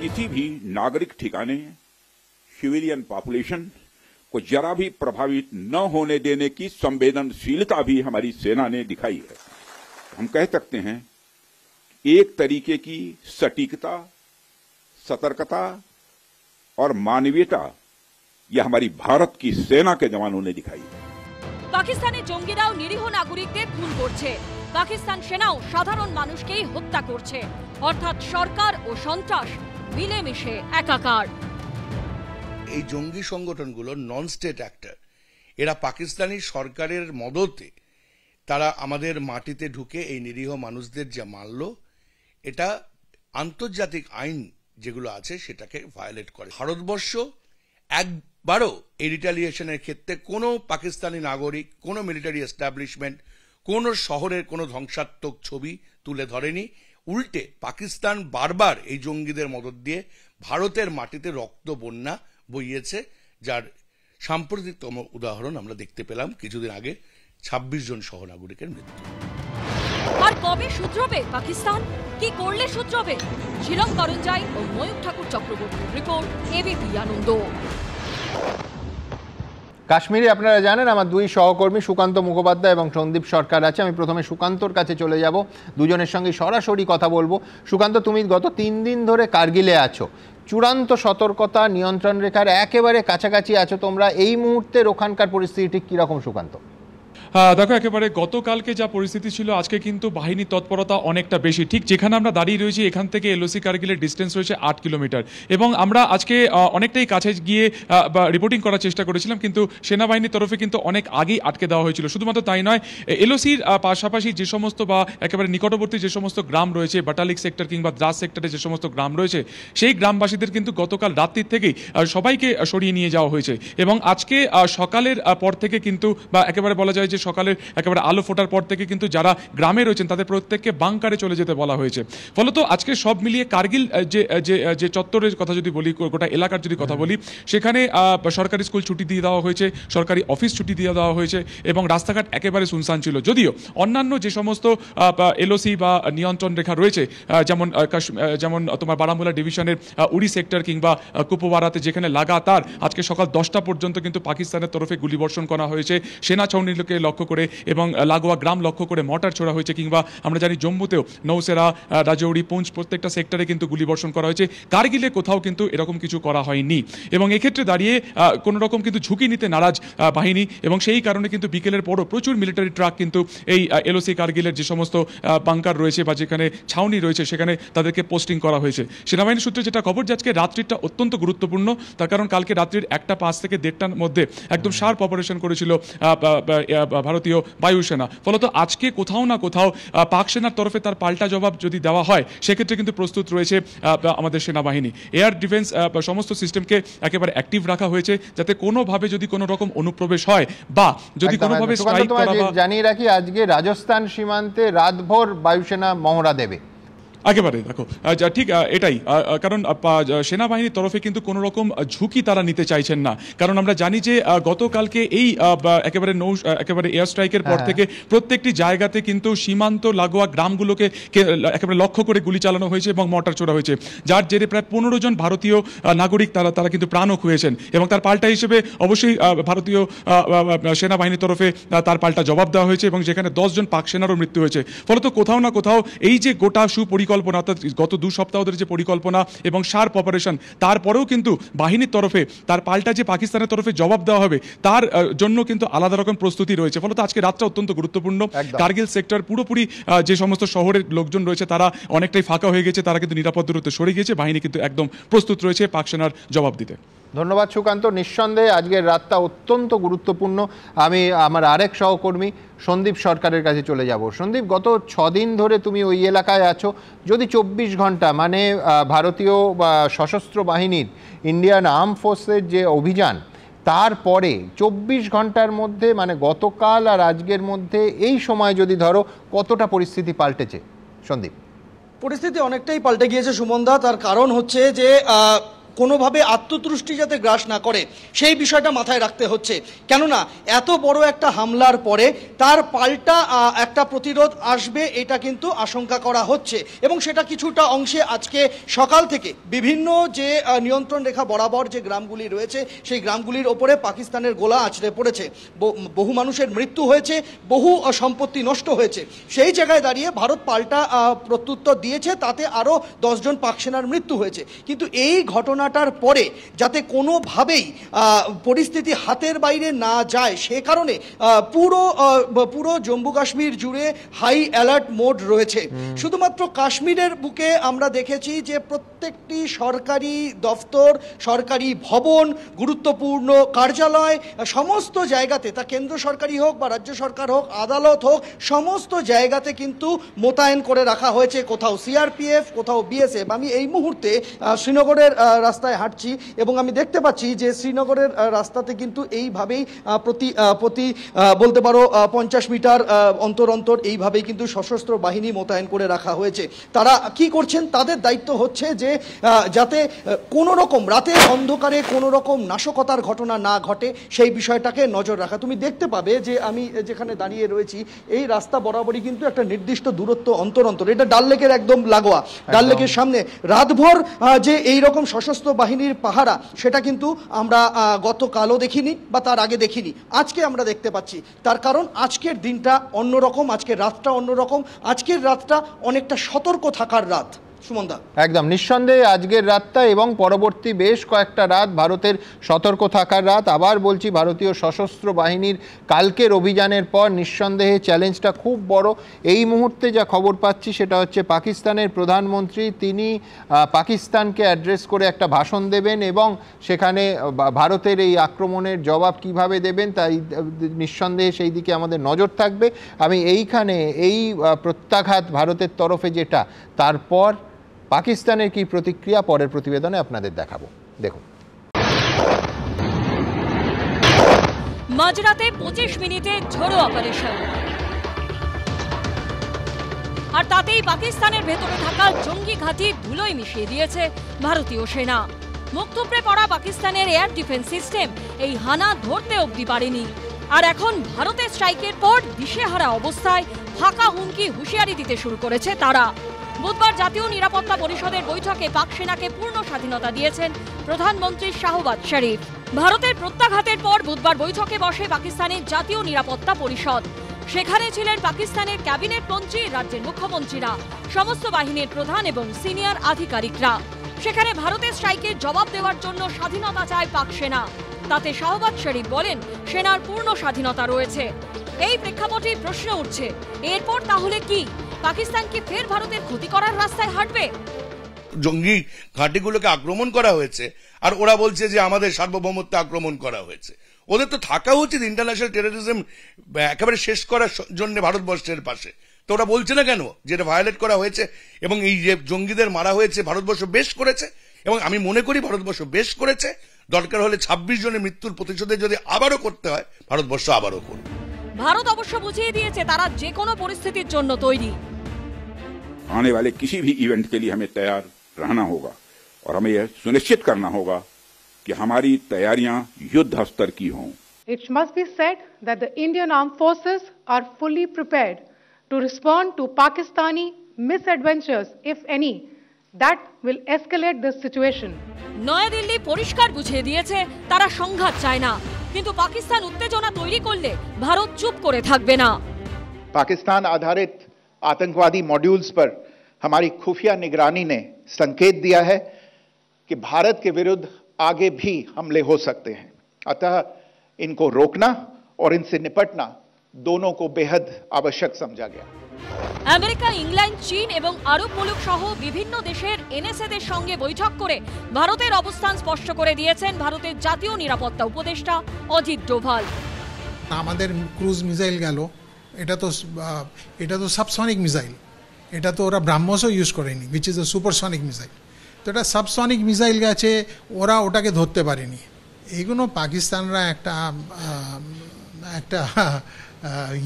किसी भी नागरिक ठिकाने सिविलियन पॉपुलेशन को जरा भी प्रभावित न होने देने की संवेदनशीलता भी हमारी सेना ने दिखाई है। हम कह सकते हैं एक तरीके की सटीकता, सतर्कता और मानवीयता यह हमारी भारत की सेना के जवानों ने दिखाई है। পাকিস্তানের জঙ্গিরাও নিরীহ নাগরিকদের খুন করছে, পাকিস্তান সেনাও সাধারণ মানুষকেই হত্যা করছে, অর্থাৎ সরকার ও সন্ত্রাস মিলেমিশে একাকার। এই জঙ্গি সংগঠনগুলো নন স্টেট অ্যাক্টর, এরা পাকিস্তানি সরকারের মদতে তারা আমাদের মাটিতে ঢুকে এই নিরীহ মানুষদের যা মারল, এটা আন্তর্জাতিক আইন যেগুলো আছে সেটাকে ভায়োলেট করে। ভারতবর্ষ একবারও এই রিটালিয়েশনের ক্ষেত্রে কোনো পাকিস্তানি নাগরিক, কোনো মিলিটারি এস্টাবলিশমেন্ট, কোনো শহরের কোনো ধ্বংসাত্মক ছবি তুলে ধরেনি। উল্টে পাকিস্তান বারবার এই জঙ্গিদের মদত দিয়ে ভারতের মাটিতে রক্ত বন্যা বইয়েছে, যার সাম্প্রতিকতম উদাহরণ আমরা দেখতে পেলাম কিছুদিন আগে 26 জন সহনাগরিকের মৃত্যু। আর কবে শুধরবে পাকিস্তান? কি করলে শুধরবে? ঝিলম করঞ্জাই ও ময়ূর ঠাকুর চক্রবর্তীর রিপোর্ট, এবিপি আনন্দ। কাশ্মীরে আপনারা জানেন আমার দুই সহকর্মী সুকান্ত মুখোপাধ্যায় এবং সন্দীপ সরকার আছে। আমি প্রথমে সুকান্তর কাছে চলে যাব, দুজনের সঙ্গে সরাসরি কথা বলবো। সুকান্ত, তুমি গত 3 দিন ধরে কার্গিলে আছো, চূড়ান্ত সতর্কতা, নিয়ন্ত্রণ রেখার একেবারে কাছাকাছি আছো তোমরা। এই মুহূর্তের ওখানকার পরিস্থিতি ঠিক কীরকম সুকান্ত? দেখো, একেবারে গতকালকে যা পরিস্থিতি ছিল আজকে কিন্তু বাহিনীর তৎপরতা অনেকটা বেশি। ঠিক যেখানে আমরা দাঁড়িয়ে রয়েছি এখান থেকে এলওসি কার্গিলের ডিস্টেন্স রয়েছে 8 কিলোমিটার, এবং আমরা আজকে অনেকটাই কাছে গিয়ে রিপোর্টিং করার চেষ্টা করেছিলাম, কিন্তু সেনাবাহিনীর তরফে কিন্তু অনেক আগেই আটকে দেওয়া হয়েছিল। শুধুমাত্র তাই নয়, এলওসির পাশাপাশি যে সমস্ত বা একেবারে নিকটবর্তী যে সমস্ত গ্রাম রয়েছে, বাটালিক সেক্টর কিংবা দ্রাস সেক্টরে যে সমস্ত গ্রাম রয়েছে, সেই গ্রামবাসীদের কিন্তু গতকাল রাত্রির থেকেই সবাইকে সরিয়ে নিয়ে যাওয়া হয়েছে। এবং আজকে সকালের পর থেকে কিন্তু, বা একেবারে বলা যায় যে সকালের একেবারে আলো ফোটার পর থেকে কিন্তু যারা গ্রামে রয়েছেন তাদের প্রত্যেককে বাংকারে চলে যেতে বলা হয়েছে। ফলত আজকে সব মিলিয়ে কার্গিল যে চত্বরের কথা যদি বলি, গোটা এলাকার যদি কথা বলি, সেখানে সরকারি স্কুল ছুটি দিয়ে দেওয়া হয়েছে, সরকারি অফিস ছুটি দিয়ে দেওয়া হয়েছে, এবং রাস্তাঘাট একেবারে শুনশান ছিল। যদিও অন্যান্য যে সমস্ত এলওসি বা নিয়ন্ত্রণ রেখা রয়েছে, যেমন তোমার বারামুলা ডিভিশনের উড়ি সেক্টর কিংবা কুপওয়ারাতে, যেখানে লাগাতার আজকে সকাল 10টা পর্যন্ত কিন্তু পাকিস্তানের তরফে গুলিবর্ষণ করা হয়েছে, সেনা ছাউনিকে লক্ষ্য করে এবং লাগোয়া গ্রাম লক্ষ্য করে মর্টার ছোড়া হয়েছে, কিংবা আমরা জানি জম্মুতেও নৌসেরা, রাজৌরি, পুঞ্চ প্রত্যেকটা সেক্টরে কিন্তু গুলিবর্ষণ করা হয়েছে। কার্গিলে কোথাও কিন্তু এরকম কিছু করা হয়নি, এবং এক্ষেত্রে দাঁড়িয়ে কোনো রকম কিন্তু ঝুঁকি নিতে নারাজ বাহিনী, এবং সেই কারণে কিন্তু বিকেলের পরও প্রচুর মিলিটারি ট্রাক কিন্তু এই এলওসি কার্গিলের যে সমস্ত বাংকার রয়েছে বা যেখানে ছাউনি রয়েছে সেখানে তাদেরকে পোস্টিং করা হয়েছে। সেনাবাহিনীর সূত্রে যেটা খবর, যে আজকে রাত্রিটা অত্যন্ত গুরুত্বপূর্ণ, তার কারণ কালকে রাত্রির 1:05 থেকে 1:30টার মধ্যে একদম শার্প অপারেশন করেছিল ভারতীয় বায়ুসেনা। ফলত আজকে কোথাও না কোথাও পাক সেনার তরফে তার পাল্টা জবাব যদি দেওয়া হয়, সেক্ষেত্রে কিন্তু প্রস্তুত রয়েছে আমাদের সেনাবাহিনী। এয়ার ডিফেন্স সমস্ত সিস্টেমকে একেবারে অ্যাক্টিভ রাখা হয়েছে, যাতে কোনোভাবে যদি কোনো রকম অনুপ্রবেশ হয় বা যদি কোনোভাবে স্ট্রাইক করা। জানিয়ে রাখি, আজকে রাজস্থান সীমান্তে রাতভর বায়ুসেনা মহড়া দেবে। একেবারে দেখো ঠিক এটাই, কারণ সেনাবাহিনীর তরফে কিন্তু কোনো রকম ঝুঁকি তারা নিতে চাইছেন না, কারণ আমরা জানি যে গতকালকে এই একেবারে এয়ার স্ট্রাইকের পর থেকে প্রত্যেকটি জায়গাতে কিন্তু সীমান্ত লাগোয়া গ্রামগুলোকে একেবারে লক্ষ্য করে গুলি চালানো হয়েছে এবং মর্টার ছোড়া হয়েছে, যার জেরে প্রায় 15 জন ভারতীয় নাগরিক তারা কিন্তু প্রাণও খুঁয়েছেন, এবং তার পাল্টা হিসেবে অবশ্যই ভারতীয় সেনাবাহিনীর তরফে তার পাল্টা জবাব দেওয়া হয়েছে, এবং যেখানে 10 জন পাক সেনারও মৃত্যু হয়েছে। ফলত কোথাও না কোথাও এই যে গোটা সুপরিকল্পনা, অর্থাৎ গত 2 সপ্তাহ ধরে যে পরিকল্পনা এবং শার্প অপারেশন, তারপরেও কিন্তু বাহিনীর তরফে তার পাল্টা যে পাকিস্তানের তরফে জবাব দেওয়া হবে তার জন্য কিন্তু আলাদা রকম প্রস্তুতি রয়েছে। ফলত আজকে রাতটা অত্যন্ত গুরুত্বপূর্ণ। কার্গিল সেক্টর পুরোপুরি যে সমস্ত শহরের লোকজন রয়েছে তারা অনেকটাই ফাঁকা হয়ে গেছে, তারা কিন্তু নিরাপদ দূরত্বে সরে গিয়েছে, বাহিনী কিন্তু একদম প্রস্তুত রয়েছে পাক সেনার জবাব দিতে। ধন্যবাদ সুকান্ত। নিঃসন্দেহে আজকের রাতটা অত্যন্ত গুরুত্বপূর্ণ। আমি আমার আরেক সহকর্মী সন্দীপ সরকারের কাছে চলে যাব। সন্দীপ, গত 6 দিন ধরে তুমি ওই এলাকায় আছো, যদি 24 ঘন্টা মানে ভারতীয় সশস্ত্র বাহিনীর ইন্ডিয়ান আর্ম ফোর্সের যে অভিযান তারপরে 24 ঘন্টার মধ্যে মানে গতকাল আর আজকের মধ্যে এই সময় যদি ধরো কতটা পরিস্থিতি পাল্টেছে সন্দীপ? পরিস্থিতি অনেকটাই পাল্টে গিয়েছে সুমনদা। তার কারণ হচ্ছে যে কোনোভাবে আত্মতুষ্টি যাতে গ্রাস না করে সেই বিষয়টা মাথায় রাখতে হচ্ছে, কেননা এত বড় একটা হামলার পরে তার পাল্টা একটা প্রতিরোধ আসবে এটা কিন্তু আশঙ্কা করা হচ্ছে, এবং সেটা কিছুটা অংশে আজকে সকাল থেকে বিভিন্ন যে নিয়ন্ত্রণ রেখা বরাবর যে গ্রামগুলি রয়েছে সেই গ্রামগুলির ওপরে পাকিস্তানের গোলা আছড়ে পড়েছে, বহু মানুষের মৃত্যু হয়েছে, বহু সম্পত্তি নষ্ট হয়েছে। সেই জায়গায় দাঁড়িয়ে ভারত পাল্টা প্রত্যুত্তর দিয়েছে, তাতে আরও 10 জন পাক সেনার মৃত্যু হয়েছে। কিন্তু এই ঘটনাটার পরে যাতে কোনোভাবেই পরিস্থিতি হাতের বাইরে না যায় সে কারণে পুরো জম্মু কাশ্মীর জুড়ে হাই অ্যালার্ট মোড রয়েছে। শুধুমাত্র কাশ্মীরের বুকে আমরা দেখেছি যে প্রত্যেকটি সরকারি দফতর, সরকারি ভবন, গুরুত্বপূর্ণ কার্যালয়, সমস্ত জায়গাতে, তা কেন্দ্র সরকারি হোক বা রাজ্য সরকার হোক, আদালত হোক, সমস্ত জায়গাতে কিন্তু মোতায়েন করে রাখা হয়েছে, কোথাও সিআরপিএফ, কোথাও বিএসএফ। আমি এই মুহূর্তে শ্রীনগরের রাস্তায় হাঁটছি এবং আমি দেখতে পাচ্ছি যে শ্রীনগরের রাস্তাতে কিন্তু এইভাবেই প্রতি বলতে পারো 50 মিটার অন্তর অন্তর এইভাবেই কিন্তু সশস্ত্র বাহিনী মোতায়েন করে রাখা হয়েছে। তারা কি করছেন? তাদের দায়িত্ব হচ্ছে যে যাতে কোনো রকম রাতের অন্ধকারে কোনো রকম নাশকতার ঘটনা না ঘটে সেই বিষয়টাকে নজর রাখা। তুমি দেখতে পাবে যে আমি যেখানে দাঁড়িয়ে রয়েছি এই রাস্তা বরাবরই কিন্তু একটা নির্দিষ্ট দূরত্ব অন্তর অন্তর, এটা ডাল লেকের একদম লাগোয়া, ডাল লেকের সামনে রাতভর যে এই রকম সশস্ত্র বাহিনীর পাহারা সেটা কিন্তু আমরা গতকালও দেখিনি বা তার আগে দেখিনি, আজকে আমরা দেখতে পাচ্ছি। তার কারণ আজকের দিনটা অন্যরকম, আজকের রাতটা অন্যরকম, আজকের রাতটা অনেকটা সতর্ক থাকার রাত। সুমনদা, একদম নিঃসন্দেহে আজকের রাতটা এবং পরবর্তী বেশ কয়েকটা রাত ভারতের সতর্ক থাকার রাত। আবার বলছি, ভারতীয় সশস্ত্র বাহিনীর কালকের অভিযানের পর নিঃসন্দেহে চ্যালেঞ্জটা খুব বড়। এই মুহূর্তে যা খবর পাচ্ছি সেটা হচ্ছে পাকিস্তানের প্রধানমন্ত্রী তিনি পাকিস্তানকে অ্যাড্রেস করে একটা ভাষণ দেবেন এবং সেখানে ভারতের এই আক্রমণের জবাব কিভাবে দেবেন তাই নিঃসন্দেহে সেই দিকে আমাদের নজর থাকবে। আমি এইখানে এই প্রত্যাঘাত ভারতের তরফে যেটা, তারপর পাকিস্তানের কি প্রতিক্রিয়া পরের প্রতিবেদনে আপনাদের দেখাবো। দেখুন, মাঝরাতে 25 মিনিটে ঝোড়ো অপারেশন, আর তাতেই পাকিস্তানের ভেতরে থাকা জঙ্গি ঘাঁটি ধুলোয় মিশিয়ে দিয়েছে ভারতীয় সেনা। মুখ থুবড়ে পড়া পাকিস্তানের এয়ার ডিফেন্স সিস্টেম এই হানা ধরতে অবধি পারেনি, আর এখন ভারতের স্ট্রাইকের পর দিশেহারা অবস্থায় ফাঁকা হুমকি হুঁশিয়ারি দিতে শুরু করেছে তারা। বুধবার জাতীয় নিরাপত্তা পরিষদের বৈঠকে পাক সেনাকে পূর্ণ স্বাধীনতা দিয়েছেন প্রধানমন্ত্রী শাহবাজ শরীফ। ভারতের প্রত্যাঘাতের পর বুধবার বৈঠকে বসে পাকিস্তানের জাতীয় নিরাপত্তা পরিষদ। সেখানে ছিলেন পাকিস্তানের ক্যাবিনেট মন্ত্রী, রাজ্যের মুখ্যমন্ত্রীরা, সমস্ত বাহিনীর প্রধান এবং সিনিয়র আধিকারিকরা। সেখানে ভারতের স্ট্রাইকের জবাব দেওয়ার জন্য স্বাধীনতা চায় পাক সেনা। তাতে শাহবাজ শরীফ বলেন সেনার পূর্ণ স্বাধীনতা রয়েছে। এই প্রেক্ষাপটে প্রশ্ন উঠছে, এরপর তাহলে কি পাকিস্তান কি ফের ভারতের ক্ষতি করার রাস্তায় হাঁটবে? জঙ্গি ঘাঁটিগুলোকে আক্রমণ করা হয়েছে আর ওরা বলছে যে আমাদের সার্বভৌমত্ব আক্রমণ করা হয়েছে। ওদের তো থাকা উচিত ইন্টারন্যাশনাল টেরোরিজম একেবারে শেষ করার জন্য ভারতবর্ষের পাশে। তো ওরা বলছে না কেন যেটা ভায়োলেট করা হয়েছে? এবং এই যে জঙ্গিদের মারা হয়েছে ভারতবর্ষ বেশ করেছে, এবং আমি মনে করি ভারতবর্ষ বেশ করেছে। দরকার হলে 26 জনের মৃত্যুর প্রতিশোধে যদি আবারও করতে হয় ভারতবর্ষ আবারও করবে। ভারত অবশ্য বুঝিয়ে দিয়েছে তারা যে কোনো পরিস্থিতির জন্য তৈরি। आने वाले किसी भी इवेंट के लिए हमें तैयार रहना होगा और हमें यह सुनिश्चित करना होगा कि हमारी तैयारियां युद्ध स्तर की हों। It must be said that the Indian Armed Forces are fully prepared to respond to Pakistani misadventures, if any, that will escalate this situation. New Delhi পরিষ্কার বুঝিয়ে দিয়েছে তারা সংঘাত চায় না, কিন্তু পাকিস্তান উত্তেজনা তৈরি করলে ভারত চুপ করে থাকবে না। पाकिस्तान आधारित आतंकवादी मॉड्यूल्स पर हमारी खुफिया निगरानी ने संकेत दिया है कि भारत के विरुद्ध आगे भी हमले हो सकते हैं। अतः इनको रोकना और इनसे निपटना दोनों को बेहद आवश्यक समझा गया। আমেরিকা, ইংল্যান্ড, চীন এবং আরব মুলুক সহ বিভিন্ন দেশের এনএসএদের সঙ্গে বৈঠক করে ভারতের অবস্থান স্পষ্ট করে দিয়েছেন ভারতের জাতীয় নিরাপত্তা উপদেষ্টা অজিত ডোভাল। আমাদের ক্রুজ মিসাইল গেল, এটা তো সাবসনিক মিসাইল, এটা তো ওরা ব্রাহ্মসও ইউজ করেনি, which is a supersonic missile. তো এটা সাবসনিক মিসাইল গেছে, ওরা ওটাকে ধরতে পারেনি। এইগুলো পাকিস্তানরা একটা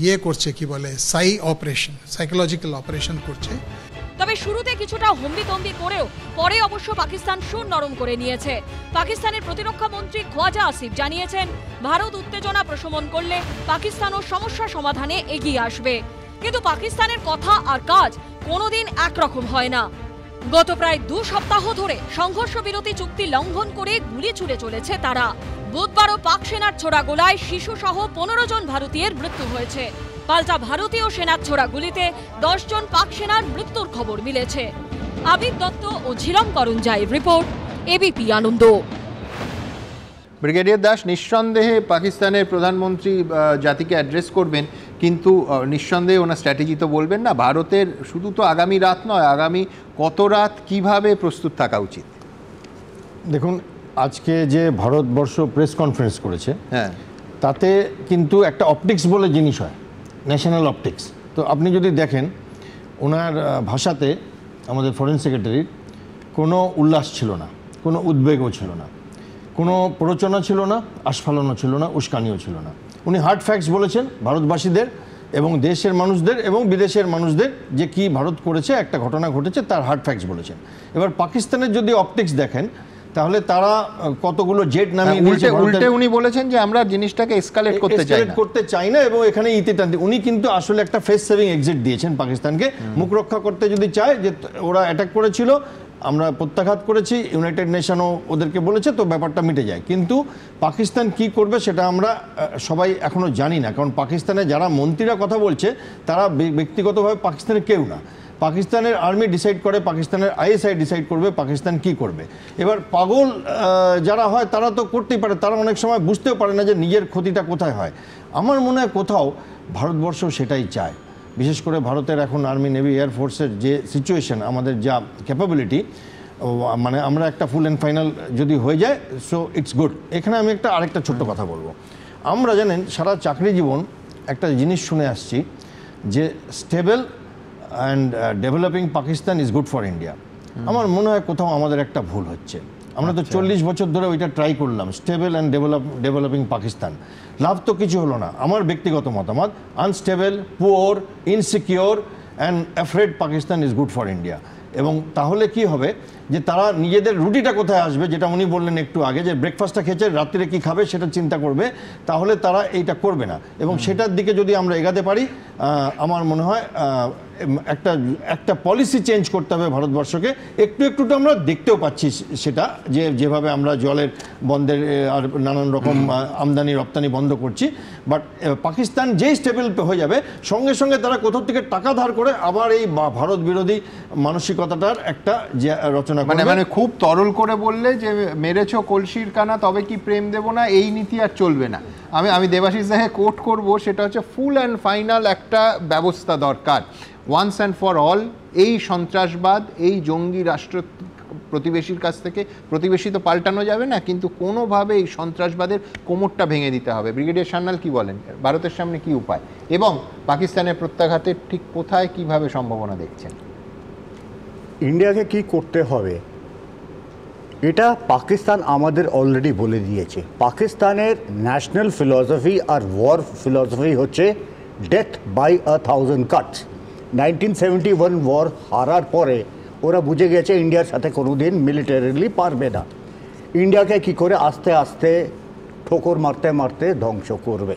ইয়ে করছে, কি বলে, সাইকোলজিক্যাল অপারেশন করছে। তবে শুরুতে কিছুটা হম্বিতম্বি করেও পরে অবশ্য পাকিস্তান সুর নরম করে নিয়েছে। পাকিস্তানের প্রতিরক্ষা মন্ত্রী খ্বাজা আসিফ জানিয়েছেন, ভারত উত্তেজনা প্রশমন করলে পাকিস্তানও সমস্যা সমাধানে এগিয়ে আসবে। কিন্তু পাকিস্তানের কথা আর কাজ কোনোদিন একরকম হয় না। গত প্রায় 2 সপ্তাহ ধরে সংঘর্ষ বিরতি চুক্তি লঙ্ঘন করে গুলি ছুড়ে চলেছে তারা। বুধবারও পাক সেনার ছোড়া গোলায় শিশু সহ 15 জন ভারতীয়ের মৃত্যু হয়েছে। পাল্টা ভারতীয় সেনার ছোড়া গুলিতে 10 জন পাক সেনার মৃত্যুর খবর মিলেছে। আবিদ দত্ত ও ঝিলম করঞ্জাইয়ের রিপোর্ট, এবিপি আনন্দ। ব্রিগেডিয়ার দাস, নিঃসন্দেহে পাকিস্তানের প্রধানমন্ত্রী জাতিকে অ্যাড্রেস করবেন, কিন্তু নিঃসন্দেহে ওনার স্ট্র্যাটেজি তো বলবেন না। ভারতের শুধু তো আগামী রাত নয়, আগামী কত রাত কিভাবে প্রস্তুত থাকা উচিত? দেখুন, আজকে যে ভারতবর্ষ প্রেস কনফারেন্স করেছে, হ্যাঁ, তাতে কিন্তু একটা অপটিক্স বলে জিনিস হয়, ন্যাশনাল অপটিক্স। তো আপনি যদি দেখেন ওনার ভাষাতে, আমাদের ফরেন সেক্রেটারির কোনো উল্লাস ছিল না, কোনো উদ্বেগও ছিল না, কোনো প্ররোচনা ছিল না, আস্ফালনও ছিল না, উস্কানিও ছিল না। উনি হার্ড ফ্যাক্টস বলেছেন ভারতবাসীদের এবং দেশের মানুষদের এবং বিদেশের মানুষদের, যে কি ভারত করেছে, একটা ঘটনা ঘটেছে, তার হার্ড ফ্যাক্টস বলেছেন। এবার পাকিস্তানের যদি অপটিক্স দেখেন, তাহলে তারা কতগুলো জেট নামিয়ে নিয়েছে। উল্টে উনি বলেছেন যে আমরা জিনিসটাকে এসকালেট করতে চাই না এবং এখানে ইতিতান্তি উনি কিন্তু আসলে একটা ফেস সেভিং এক্সিট দিয়েছেন পাকিস্তানকে। মুখ রক্ষা করতে যদি চায় যে ওরা অ্যাটাক করেছিল, আমরা প্রত্যাঘাত করেছি, ইউনাইটেড নেশনও ওদেরকে বলেছে, তো ব্যাপারটা মিটে যায়। কিন্তু পাকিস্তান কি করবে সেটা আমরা সবাই এখনো জানি না, কারণ পাকিস্তানে যারা মন্ত্রীরা কথা বলছে তারা ব্যক্তিগতভাবে পাকিস্তানের কেউ না। পাকিস্তানের আর্মি ডিসাইড করে, পাকিস্তানের আইএসআই ডিসাইড করবে পাকিস্তান কি করবে। এবার পাগল যারা হয় তারা তো করতেই পারে, তারা অনেক সময় বুঝতেও পারে না যে নিজের ক্ষতিটা কোথায় হয়। আমার মনে হয় কোথাও ভারতবর্ষ সেটাই চায়, বিশেষ করে ভারতের এখন আর্মি, নেভি, এয়ারফোর্সের যে সিচুয়েশন, আমাদের যা ক্যাপাবিলিটি, মানে আমরা একটা ফুল অ্যান্ড ফাইনাল যদি হয়ে যায়, সো ইটস গুড। এখানে আমি আরেকটা ছোট্ট কথা বলবো। আমরা জানেন সারা চাকরি জীবন একটা জিনিস শুনে আসছি যে stable and developing Pakistan is good for India. আমার মনে হয় কোথাও আমাদের একটা ভুল হচ্ছে। আমরা তো 40 বছর ধরে ওইটা ট্রাই করলাম, স্টেবল অ্যান্ড ডেভেলপিং পাকিস্তান, লাভ তো কিছু হলো না। আমার ব্যক্তিগত মতামত, unstable, poor, insecure and afraid Pakistan is good for India. এবং তাহলে কি হবে যে তারা নিজেদের রুটিটা কোথায় আসবে, যেটা উনি বললেন একটু আগে, যে ব্রেকফাস্টটা খেয়েছে, রাত্রিরে কি খাবে সেটা চিন্তা করবে, তাহলে তারা এইটা করবে না। এবং সেটার দিকে যদি আমরা এগাতে পারি, আমার মনে হয় একটা পলিসি চেঞ্জ করতে হবে ভারতবর্ষকে। একটু তো আমরা দেখতেও পাচ্ছি সেটা, যেভাবে আমরা জলের বন্ধের আর নানান রকম আমদানি রপ্তানি বন্ধ করছি। বাট পাকিস্তান যেই স্টেবল হয়ে যাবে, সঙ্গে সঙ্গে তারা কোথাও থেকে টাকা ধার করে আবার এই ভারত বিরোধী মানসিকতাটার একটা রচনা, মানে খুব তরল করে বললে যে মেরেছো কলসির কানা তবে কি প্রেম দেব না, এই নীতি আর চলবে না। আমি দেবাশিস দাকে কোট করব, সেটা হচ্ছে ফুল অ্যান্ড ফাইনাল একটা ব্যবস্থা দরকার, ওয়ান্স অ্যান্ড ফর অল। এই সন্ত্রাসবাদ, এই জঙ্গি রাষ্ট্র প্রতিবেশীর কাছ থেকে, প্রতিবেশী তো পাল্টানো যাবে না, কিন্তু কোনোভাবে এই সন্ত্রাসবাদের কোমরটা ভেঙে দিতে হবে। ব্রিগেডিয়ার সান্যাল কি বলেন, ভারতের সামনে কি উপায় এবং পাকিস্তানের প্রত্যাঘাতের ঠিক কোথায় কিভাবে সম্ভাবনা দেখছেন? ইন্ডিয়াকে কি করতে হবে এটা পাকিস্তান আমাদের অলরেডি বলে দিয়েছে। পাকিস্তানের ন্যাশনাল ফিলসফি আর ওয়ার ফিলসফি হচ্ছে ডেথ বাই 1000 কাটস। 1971 ওয়ার হারার পরে ওরা বুঝে গেছে ইন্ডিয়ার সাথে কোনোদিন মিলিটারিলি পারবে না। ইন্ডিয়াকে কি করে আস্তে আস্তে ঠোকর মারতে মারতে ধ্বংস করবে।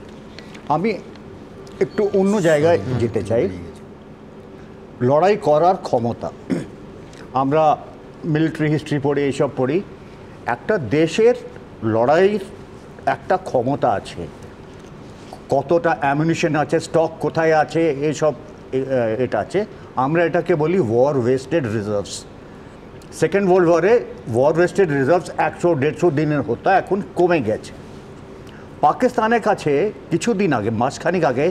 আমি একটু অন্য জায়গায় যেতে চাই, লড়াই করার ক্ষমতা। আমরা মিলিটারি হিস্ট্রি পড়ি, এইসব পড়ি, একটা দেশের লড়াইয়ের একটা ক্ষমতা আছে, কতটা অ্যামিউনিশন আছে, স্টক কোথায় আছে, এইসব এটা আছে। আমরা এটাকে বলি war wasted reserves. Second world ওয়ারে ওয়ার ওয়েস্টেড রিজার্ভস 100-150 দিনের হতো, এখন কমে গেছে। পাকিস্তানের কাছে কিছুদিন আগে, মাসখানিক আগে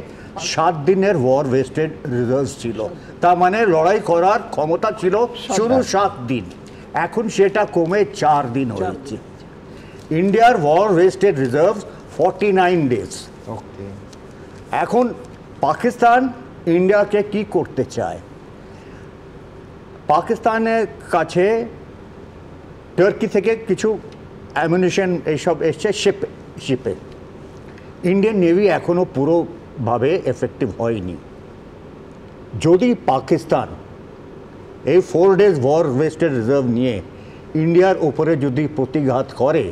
7 দিনের ওয়ার ওয়েস্টেড রিজার্ভস ছিল। তার মানে লড়াই করার ক্ষমতা ছিল শুরু 7 দিন, এখন সেটা কমে 4 দিন হয়েছে। ইন্ডিয়ার ওয়ার ওয়েস্টেড রিজার্ভস 49 ডেজ। এখন পাকিস্তান ইন্ডিয়াকে কি করতে চায়? পাকিস্তানের কাছে টার্কি থেকে কিছু অ্যামিউনিশন এইসব এসছে শিপে। ইন্ডিয়ান নেভি এখনও পুরোভাবে এফেক্টিভ হয়নি। যদি পাকিস্তান এই 4 days ওয়ার ওয়েস্টেড রিজার্ভ নিয়ে ইন্ডিয়ার উপরে যদি প্রতিঘাত করে,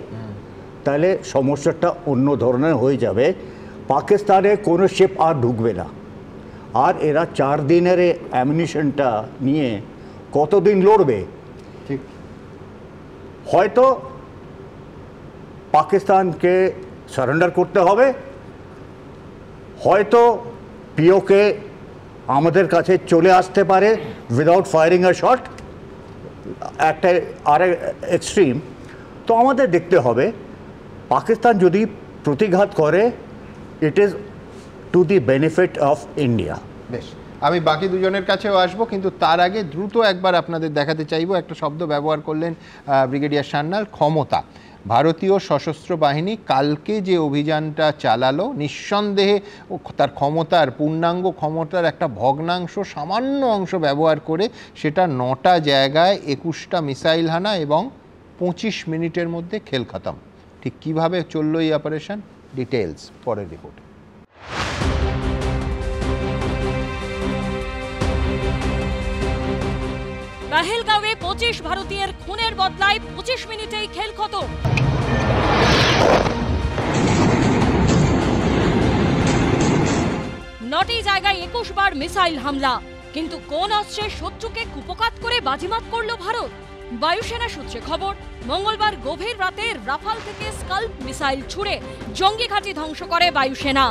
তাহলে সমস্যাটা অন্য ধরনের হয়ে যাবে। পাকিস্তানে কোনো শিপ আর ঢুকবে না। আর এরা 4 দিনের অ্যামিউনিশনটা নিয়ে কতদিন লড়বে? ঠিক, হয়তো পাকিস্তানকে সারেন্ডার করতে হবে, হয়তো পিওকে আমাদের কাছে চলে আসতে পারে উইদাউট ফায়ারিং আ শট, একটা আর এক্সট্রিম। তো আমাদের দেখতে হবে পাকিস্তান যদি প্রতিঘাত করে, it is to the benefit of India. বেশ, আমি বাকি দুজনের কাছেও আসবো, কিন্তু তার আগে দ্রুত একবার আপনাদের দেখাতে চাইবো একটা শব্দ ব্যবহার করলেন ব্রিগেডিয়ার সান্যাল, ক্ষমতা। ভারতীয় সশস্ত্র বাহিনী কালকে যে অভিযানটা চালালো, নিঃসন্দেহে তার ক্ষমতার, পূর্ণাঙ্গ ক্ষমতার একটা ভগ্নাংশ, সামান্য অংশ ব্যবহার করে সেটা 9টা জায়গায় 21টা মিসাইল হানা এবং 25 মিনিটের মধ্যে খেল খতম। ঠিক কীভাবে চললো এই অপারেশন, ডিটেলস পরের রিপোর্টে। পেহেলগাঁওয়ে 25 ভারতীয়ের খুনের বদলায় 25 মিনিটেই খেল খতম। নটি জায়গায় 21 বার মিসাইল হামলা, কিন্তু কোন অস্ত্রে শত্রুকে কুপকাত করে বাজিমাত করল ভারত? বায়ুসেনা সূত্রে খবর, মঙ্গলবার গভীর রাতে রাফাল থেকে স্কাল্প মিসাইল ছুড়ে জঙ্গি ঘাঁটি ধ্বংস করে বায়ুসেনা।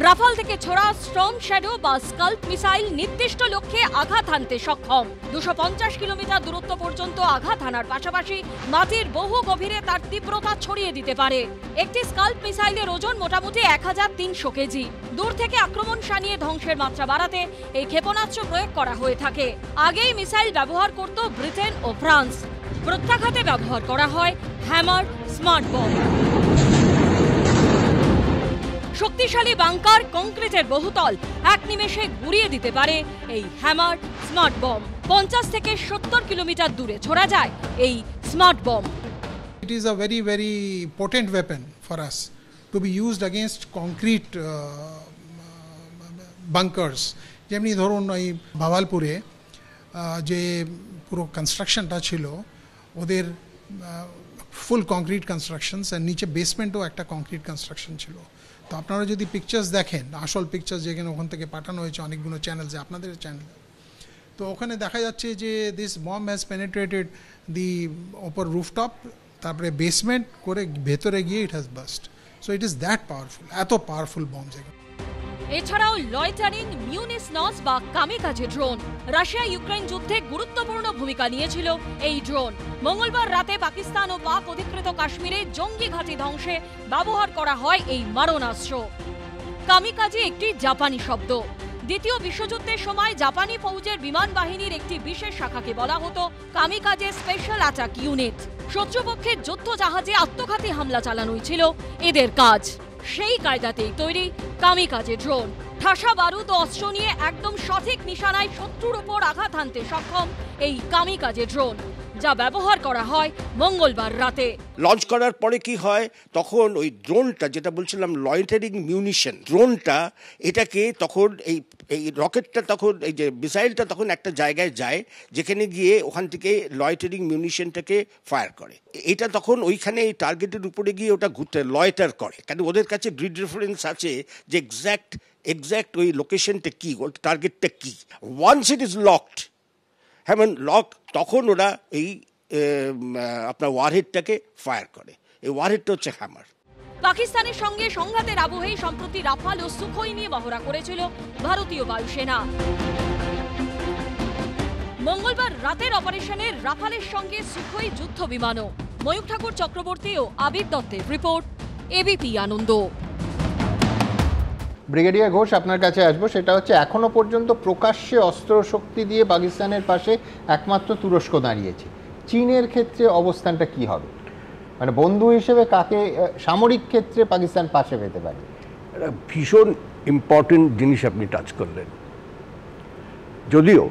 রাফাল থেকে ছোড়া স্টর্ম শ্যাডো বা স্কাল্প মিসাইল নির্দিষ্ট লক্ষ্যে আঘাত হানতে সক্ষম। 250 কিলোমিটার দূরত্ব পর্যন্ত আঘাত হানার পাশাপাশি মাটির বহু গভীরে তার তীব্রতা ছড়িয়ে দিতে পারে। একটি স্কাল্প মিসাইলের ওজন মোটামুটি 1300 কেজি। দূর থেকে আক্রমণ শানিয়ে ধ্বংসের মাত্রা বাড়াতে এই ক্ষেপণাস্ত্র প্রয়োগ করা হয়ে থাকে। আগেই মিসাইল ব্যবহার করত ব্রিটেন ও ফ্রান্স। প্রত্যাঘাতে ব্যবহার করা হয় হ্যামার স্মার্ট বম। শক্তিশালী বাংকার, কংক্রিটের বহুতল এক নিমেষে গুড়িয়ে দিতে পারে এই হ্যামার স্মার্ট বম। 50 থেকে 70 কিলোমিটার দূরে ছোড়া যায় এই smart bomb. It is a very, very potent weapon for us to be used against concrete bunkers. যেমনি ধরুন ওই ভাওয়ালপুরে যে পুরো কনস্ট্রাকশনটা ছিল, ওদের ফুল কংক্রিট কনস্ট্রাকশনস, আর নিচে বেসমেন্টও একটা কংক্রিট কনস্ট্রাকশন ছিল। তো আপনারা যদি পিকচার্স দেখেন, আসল পিকচার্স যেখানে ওখান থেকে পাঠানো হয়েছে অনেকগুলো চ্যানেলসে, আপনাদের চ্যানেলে, তো ওখানে দেখা যাচ্ছে যে this bomb has penetrated the ওপর রুফটপ, তারপরে বেসমেন্ট করে ভেতরে গিয়ে it has burst. So it is that powerful, এত পাওয়ারফুল বম্ব। এছাড়াও লয়টারিং মিউনিসনস বা কামিকাজে ড্রোন। রাশিয়া ইউক্রেন যুদ্ধে গুরুত্বপূর্ণ ভূমিকা নিয়েছিল এই ড্রোন। মঙ্গলবার রাতে পাকিস্তান ও পাক অধিকৃত কাশ্মীরে জঙ্গি ঘাঁটি ধ্বংসে ব্যবহার করা হয় এই মারণাস্ত্র। কামিকাজে একটি জাপানি শব্দ। দ্বিতীয় বিশ্বযুদ্ধের সময় জাপানি ফৌজের বিমান বাহিনীর একটি বিশেষ শাখাকে বলা হতো কামিকাজে স্পেশাল অ্যাটাক ইউনিট। শত্রুপক্ষের যুদ্ধ জাহাজে আত্মঘাতী হামলা চালানোই ছিল এদের কাজ। সেই কায়দাতেই তৈরি কামিকাজে ড্রোন। ঠাসা বারুদ ও অস্ত্র নিয়ে একদম সঠিক নিশানায় শত্রুর উপর আঘাত হানতে সক্ষম এই কামিকাজে ড্রোন, যা ব্যবহার করা হয় মঙ্গলবার রাতে। লঞ্চ করার পরে কি হয়, তখন ওই ড্রোনটা, যেটা বলছিলাম লয়টারিং মিউনিশন, ড্রোনটা এটাকে তখন এই রকেটটা, তখন এই যে মিসাইলটা তখন একটা জায়গায় যায়, যেখানে গিয়ে ওখান থেকে লয়টারিং মিউনিশনটাকে ফায়ার করে। এটা তখন ওইখানে এই টার্গেটের উপরে গিয়ে ওটা ঘুরতে লয়টার করে, কারণ ওদের কাছে গ্রিড রেফারেন্স আছে যে এক্স্যাক্ট ওই লোকেশনটা কি, ওই টার্গেটটা কি। ওয়ান্স ইট ইজ লকড, হ্যাঁ লক, তখন ওরা এই আপনার ওয়ারহেডটাকে ফায়ার করে। এই ওয়ারহেডটা হচ্ছে হ্যামার। পাকিস্তানের সঙ্গে সংঘাতের আবহেই সম্প্রতি রাফাল ও সুখোই নিয়ে মহড়া করেছিল ভারতীয় বায়ুসেনা। মঙ্গলবার রাতের অপারেশনে রাফালের সঙ্গে সুখোই যুদ্ধ বিমানও। ময়ূখ ঠাকুর চক্রবর্তী ও আবির দত্তের রিপোর্ট, এবিপি আনন্দ। ব্রিগেডিয়ার ঘোষ, আপনার কাছে আসবো। সেটা হচ্ছে, এখনো পর্যন্ত প্রকাশ্যে অস্ত্র শক্তি দিয়ে পাকিস্তানের পাশে একমাত্র তুরস্ক দাঁড়িয়েছে। চীনের ক্ষেত্রে অবস্থানটা কি হবে? মানে বন্ধু হিসেবে কাকে সামরিক ক্ষেত্রে পাকিস্তান পাশে পেতে পারে? ভীষণ ইম্পর্টেন্ট জিনিস আপনি টাচ করলেন। যদিও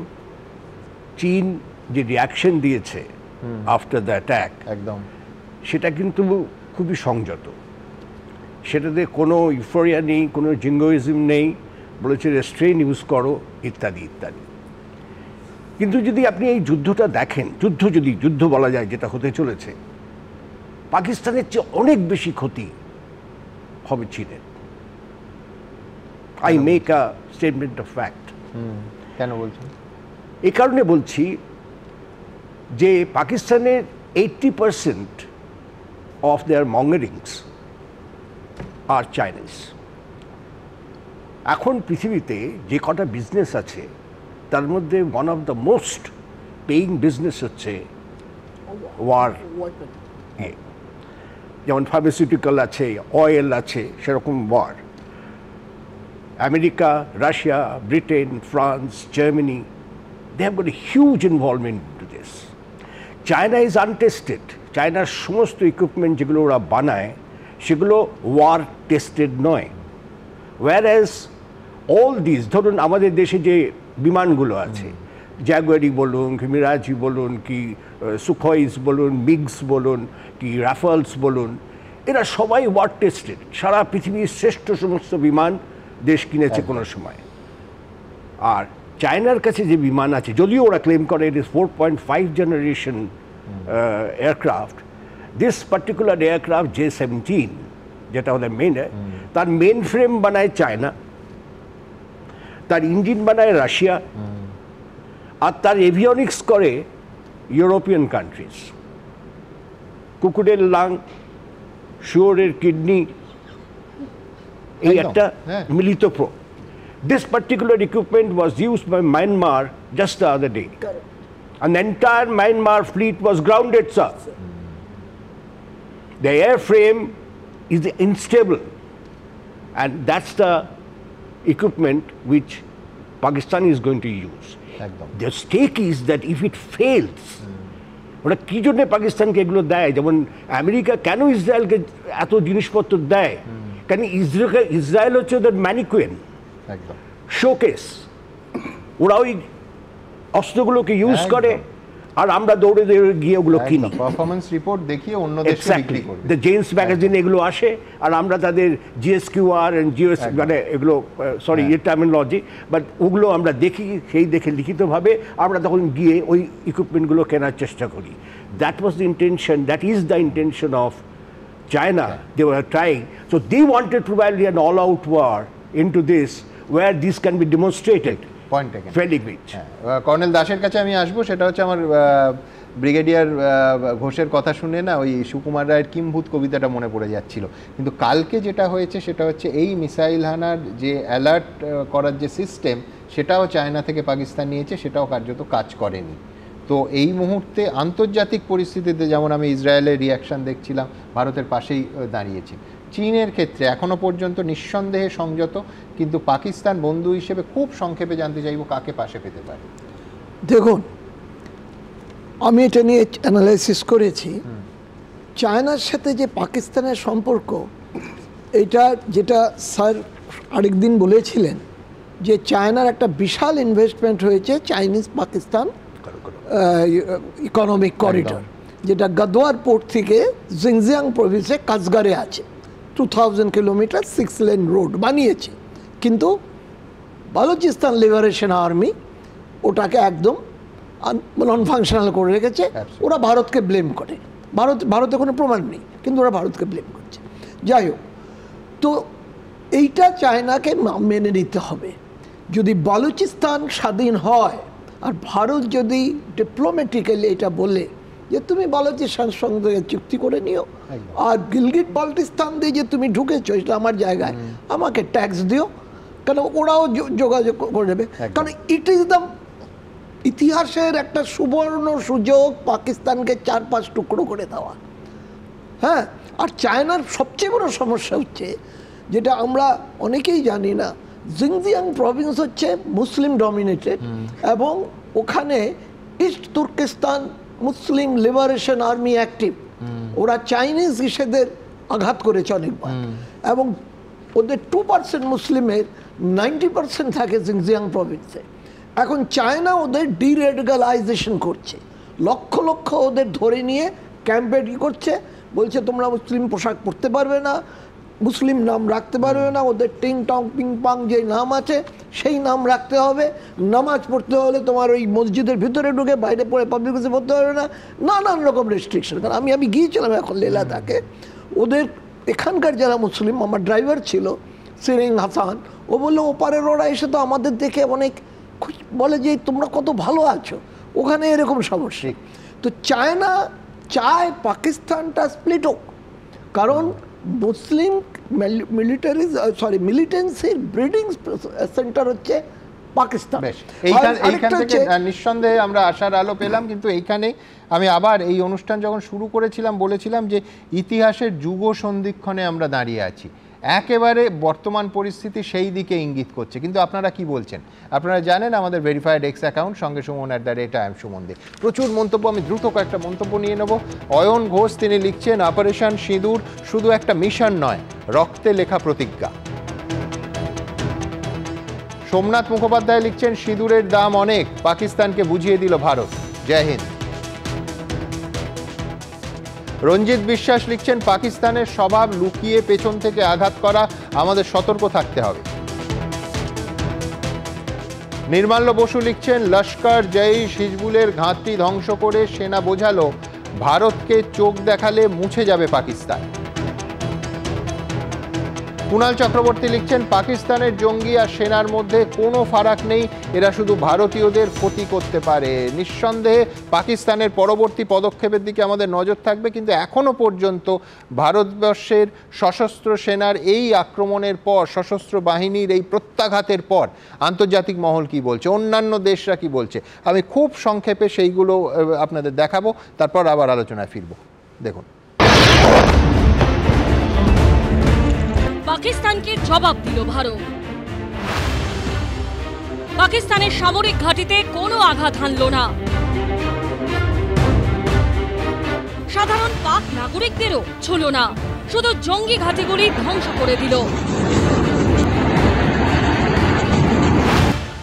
চীন যে রিয়াকশন দিয়েছে আফটার দ্য অ্যাটাক, একদম সেটা কিন্তু খুবই সংযত, সেটাতে কোনো ইউফোরিয়া নেই, কোনো জিঙ্গোইজম নেই, বলেছে রেস্ট্রেইন ইউজ করো ইত্যাদি ইত্যাদি। কিন্তু যদি আপনি এই যুদ্ধটা দেখেন, যুদ্ধ বলা যায় যেটা হতে চলেছে, পাকিস্তানের চেয়ে অনেক বেশি ক্ষতি হবে চীনের। I make a statement of fact. কেন বলছেন? এই কারণে বলছি যে পাকিস্তানের 80% of their mongerings are Chinese. এখন পৃথিবীতে যে কটা বিজনেস আছে তার মধ্যে one of the most paying business হচ্ছে ওয়ার। যেমন ফার্মাসিউটিক্যাল আছে, অয়েল আছে, সেরকম war. America, Russia, Britain, France, Germany, they have got a huge involvement into this. China is untested. চায়নার সমস্ত ইকুইপমেন্ট যেগুলো ওরা বানায় সেগুলো ওয়ার টেস্টেড নয়। whereas all these, ধরুন আমাদের দেশে যে বিমানগুলো আছে, জাগুয়ারি বলুন কি মিরাজি বলুন কি সুখয়েস বলুন, মিগস বলুন কি রাফালস বলুন, এরা সবাই ওয়ার টেস্টেড। সারা পৃথিবীর শ্রেষ্ঠ সমস্ত বিমান দেশ কিনেছে কোনো সময়। আর চায়নার কাছে যে বিমান আছে, যদিও ওরা ক্লেম করে it is 4.5 generation aircraft, this particular aircraft J-17 যেটা ওদের মেন, তার মেন ফ্রেম বানায় চায়না, তার ইঞ্জিন বানায় রাশিয়া, আর তার এভিওনিক্স করে ইউরোপিয়ান কান্ট্রিজ। কুকুরের লাং, শুয়োরের কিডনি, এই একটা মিলিত pro. This particular equipment was used by Myanmar just the other day. And the entire Myanmar fleet was grounded, sir. The airframe is unstable. And that's the equipment which Pakistan is going to use. The stake is that if it fails, ওরা কি জন্য পাকিস্তানকে এগুলো দেয়? যেমন America কেন ইসরায়েলকে এত জিনিসপত্র দেয়? কেন ইসরায়েল হচ্ছে ওদের ম্যানিকুয়েন, শোকেস। ওরা ওই অস্ত্রগুলোকে ইউজ করে আর আমরা দৌড়ে দৌড়ে গিয়ে ওগুলো কিনি, পারফরম্যান্স রিপোর্ট দেখিয়ে অন্য দেশে বিক্রি করি। দ্য জেমস ম্যাগাজিন এগুলো আসে আর আমরা তাদের জিএসকিউআর এন্ড জিএস মানে এগুলো সরি এর টার্মিনোলজি, বাট ওগুলো আমরা দেখি, সেই দেখে লিখিতভাবে আমরা তখন গিয়ে ওই ইকুইপমেন্টগুলো কেনার চেষ্টা করি। That was the intention, that is the intention of China. They were trying, so they wanted probably an all-out war into this where this can be demonstrated. Point taken. Fairly rich. Colonel দাসের কাছে আমি আসবো, সেটা হচ্ছে আমার brigadier ঘোষের কথা শুনে না ওই সুকুমার রায়ের কিম্ভূত কবিতাটা মনে পড়ে যাচ্ছিল। কিন্তু কালকে যেটা হয়েছে সেটা হচ্ছে এই মিসাইল হানার যে অ্যালার্ট করার যে সিস্টেম, সেটাও চায়না থেকে পাকিস্তান নিয়েছে, সেটাও কার্যত কাজ করেনি। তো এই মুহূর্তে আন্তর্জাতিক পরিস্থিতিতে যেমন আমি ইসরায়েলের রিয়াকশান দেখছিলাম, ভারতের পাশেই দাঁড়িয়েছি। চীনের ক্ষেত্রে এখনো পর্যন্ত নিঃসন্দেহে সংযত, কিন্তু পাকিস্তান বন্ধু হিসেবে খুব সংক্ষেপে জানতে চাইব কাকে পাশে পেতে পারে। দেখুন, আমি এটা নিয়ে অ্যানালাইসিস করেছি। চায়নার সাথে যে পাকিস্তানের সম্পর্ক, এটা যেটা স্যার আরেকদিন বলেছিলেন যে চায়নার একটা বিশাল ইনভেস্টমেন্ট হয়েছে চাইনিজ পাকিস্তান ইকোনমিক করিডর, যেটা গাদোয়ার পোর্ট থেকে জিনজিয়াং প্রভিন্সে কাজগারে আছে। 2000 কিলোমিটার 6 লেন রোড বানিয়েছে, কিন্তু বালুচিস্তান লিবারেশন আর্মি ওটাকে একদম নন ফাংশনাল করে রেখেছে। ওরা ভারতকে ব্লেম করে, ভারতে কোনো প্রমাণ নেই, কিন্তু ওরা ভারতকে ব্লেম করছে। যাই হোক, তো এইটা চায়নাকে মেনে নিতে হবে। যদি বালুচিস্তান স্বাধীন হয় আর ভারত যদি ডিপ্লোম্যাটিক্যালি এটা বলে যে তুমি বালুচিস্তানের সঙ্গে চুক্তি করে নিও, আর গিলগিট বাল্টিস্তান দিয়ে যে তুমি ঢুকেছো এটা আমার জায়গায়, আমাকে ট্যাক্স দিও, কারণ ওরাও যোগাযোগ করে নেবে। কারণ ইট ইজ দ্য ইতিহাসের একটা সুবর্ণ সুযোগ পাকিস্তানকে 4-5 টুকরো করে দেওয়া। হ্যাঁ, আর চায়নার সবচেয়ে বড় সমস্যা হচ্ছে, যেটা আমরা অনেকেই জানি না, জিনজিয়াং প্রভিন্স হচ্ছে মুসলিম ডমিনেটেড, এবং ওখানে ইস্ট তুর্কিস্তান মুসলিম লিবারেশন আর্মি অ্যাক্টিভ। ওরা চাইনিজ ইসেদের আঘাত করেছে অনেকবার, এবং ওদের 2% মুসলিমের 90% থাকে জিনজিয়াং প্রভিন্সে। এখন চায়না ওদের ডিরেডিকালাইজেশন করছে, লক্ষ লক্ষ ওদের ধরে নিয়ে ক্যাম্পে করছে, বলছে তোমরা মুসলিম পোশাক পরতে পারবে না, মুসলিম নাম রাখতে পারবে না, ওদের টিং টং পিং পাং যে নাম আছে সেই নাম রাখতে হবে, নামাজ পড়তে হলে তোমার ওই মসজিদের ভিতরে ঢুকে বাইরে পড়ে পাবলিক প্লেসে পড়তে পারবে না, নানান রকম রেস্ট্রিকশন। কারণ আমি গিয়েছিলাম এখন লেহ লাদাখে, ওদের এখানকার যারা মুসলিম, আমার ড্রাইভার ছিল সিরিং হাসান, ও বললো ওপারের ওরা এসে তো আমাদের দেখে অনেক বলে যে তোমরা কত ভালো আছো, ওখানে এরকম সমস্যা। তো চায়না চায় পাকিস্তানটা স্প্লিট হোক, কারণ মুসলিম মিলিটেন্সির ব্রিডিং সেন্টার হচ্ছে পাকিস্তান। এইখান থেকে নিঃসন্দেহে আমরা আশার আলো পেলাম, কিন্তু এইখানে আমি আবার এই অনুষ্ঠান যখন শুরু করেছিলাম বলেছিলাম যে ইতিহাসের যুগ সন্ধিক্ষণে আমরা দাঁড়িয়ে আছি, একেবারে বর্তমান পরিস্থিতি সেই দিকে ইঙ্গিত করছে। কিন্তু আপনারা কি বলছেন? আপনারা জানেন আমাদের ভেরিফাইড এক্স অ্যাকাউন্ট সঙ্গে সুমন @IAM প্রচুর মন্তব্য, আমি দ্রুত কয়েকটা মন্তব্য নিয়ে নেব। অয়ন ঘোষ তিনি লিখছেন, অপারেশন সিঁদুর শুধু একটা মিশন নয়, রক্তে লেখা প্রতিজ্ঞা। সোমনাথ মুখোপাধ্যায় লিখছেন, সিঁদুরের দাম অনেক, পাকিস্তানকে বুঝিয়ে দিল ভারত, জয় হিন্দ। রঞ্জিত বিশ্বাস লিখছেন, পাকিস্তানের স্বভাব লুকিয়ে পেছন থেকে আঘাত করা, আমাদের সতর্ক থাকতে হবে। নির্মাল্য বসু লিখছেন, লস্কর জৈশ হিজবুলের ঘাঁটি ধ্বংস করে সেনা বোঝালো ভারতকে চোখ দেখালে মুছে যাবে পাকিস্তান। কুণাল চক্রবর্তী লিখছেন, পাকিস্তানের জঙ্গি আর সেনার মধ্যে কোনো ফারাক নেই, এরা শুধু ভারতীয়দের ক্ষতি করতে পারে। নিঃসন্দেহে পাকিস্তানের পরবর্তী পদক্ষেপের দিকে আমাদের নজর থাকবে, কিন্তু এখনো পর্যন্ত ভারতবর্ষের সশস্ত্র সেনার এই আক্রমণের পর, সশস্ত্র বাহিনীর এই প্রত্যাঘাতের পর আন্তর্জাতিক মহল কি বলছে, অন্যান্য দেশরা কি বলছে, আমি খুব সংক্ষেপে সেইগুলো আপনাদের দেখাবো, তারপর আবার আলোচনায় ফিরব। দেখুন, পাকিস্তানকে জবাব দিল ভারত। পাকিস্তানের সামরিক ঘাঁটিতে কোনো আঘাত হানল না, সাধারণ পাক নাগরিকদেরও ছুঁল না, শুধু জঙ্গি ঘাঁটিগুলি ধ্বংস করে দিল।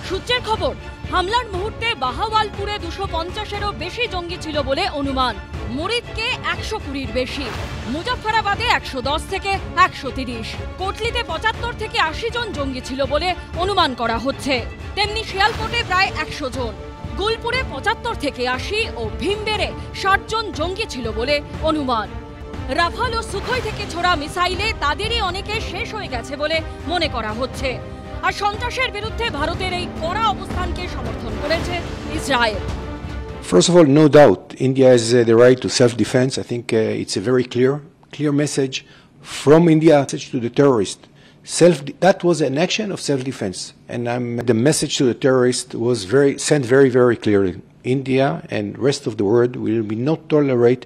সূত্রের খবর, হামলার মুহূর্তে বাহাওয়ালপুরে 250-এরও বেশি জঙ্গি ছিল বলে অনুমান, মুরিদকে 120-র বেশি, মুজাফফরাবাদে 110 থেকে 130, কোটলিতে 75 থেকে 80 জন জঙ্গি ছিল বলে অনুমান করা হচ্ছে। তেমনি শিয়ালকোটে প্রায় 100 জন, গুলপুরে 75 থেকে 80 ও ভীমবেরে 60 জন জঙ্গি ছিল বলে অনুমান। রাফাল ও সুখোই থেকে ছোড়া মিসাইলে তাদেরই অনেকে শেষ হয়ে গেছে বলে মনে করা হচ্ছে। আর সন্ত্রাসের বিরুদ্ধে ভারতের এই কড়া অবস্থানকে সমর্থন করেছে Israel. First of all, no doubt, India has the right to self-defense. I think it's a very clear message from India to the terrorist. That was an action of self-defense, and the message to the terrorist was sent very clearly. India and rest of the world will not tolerate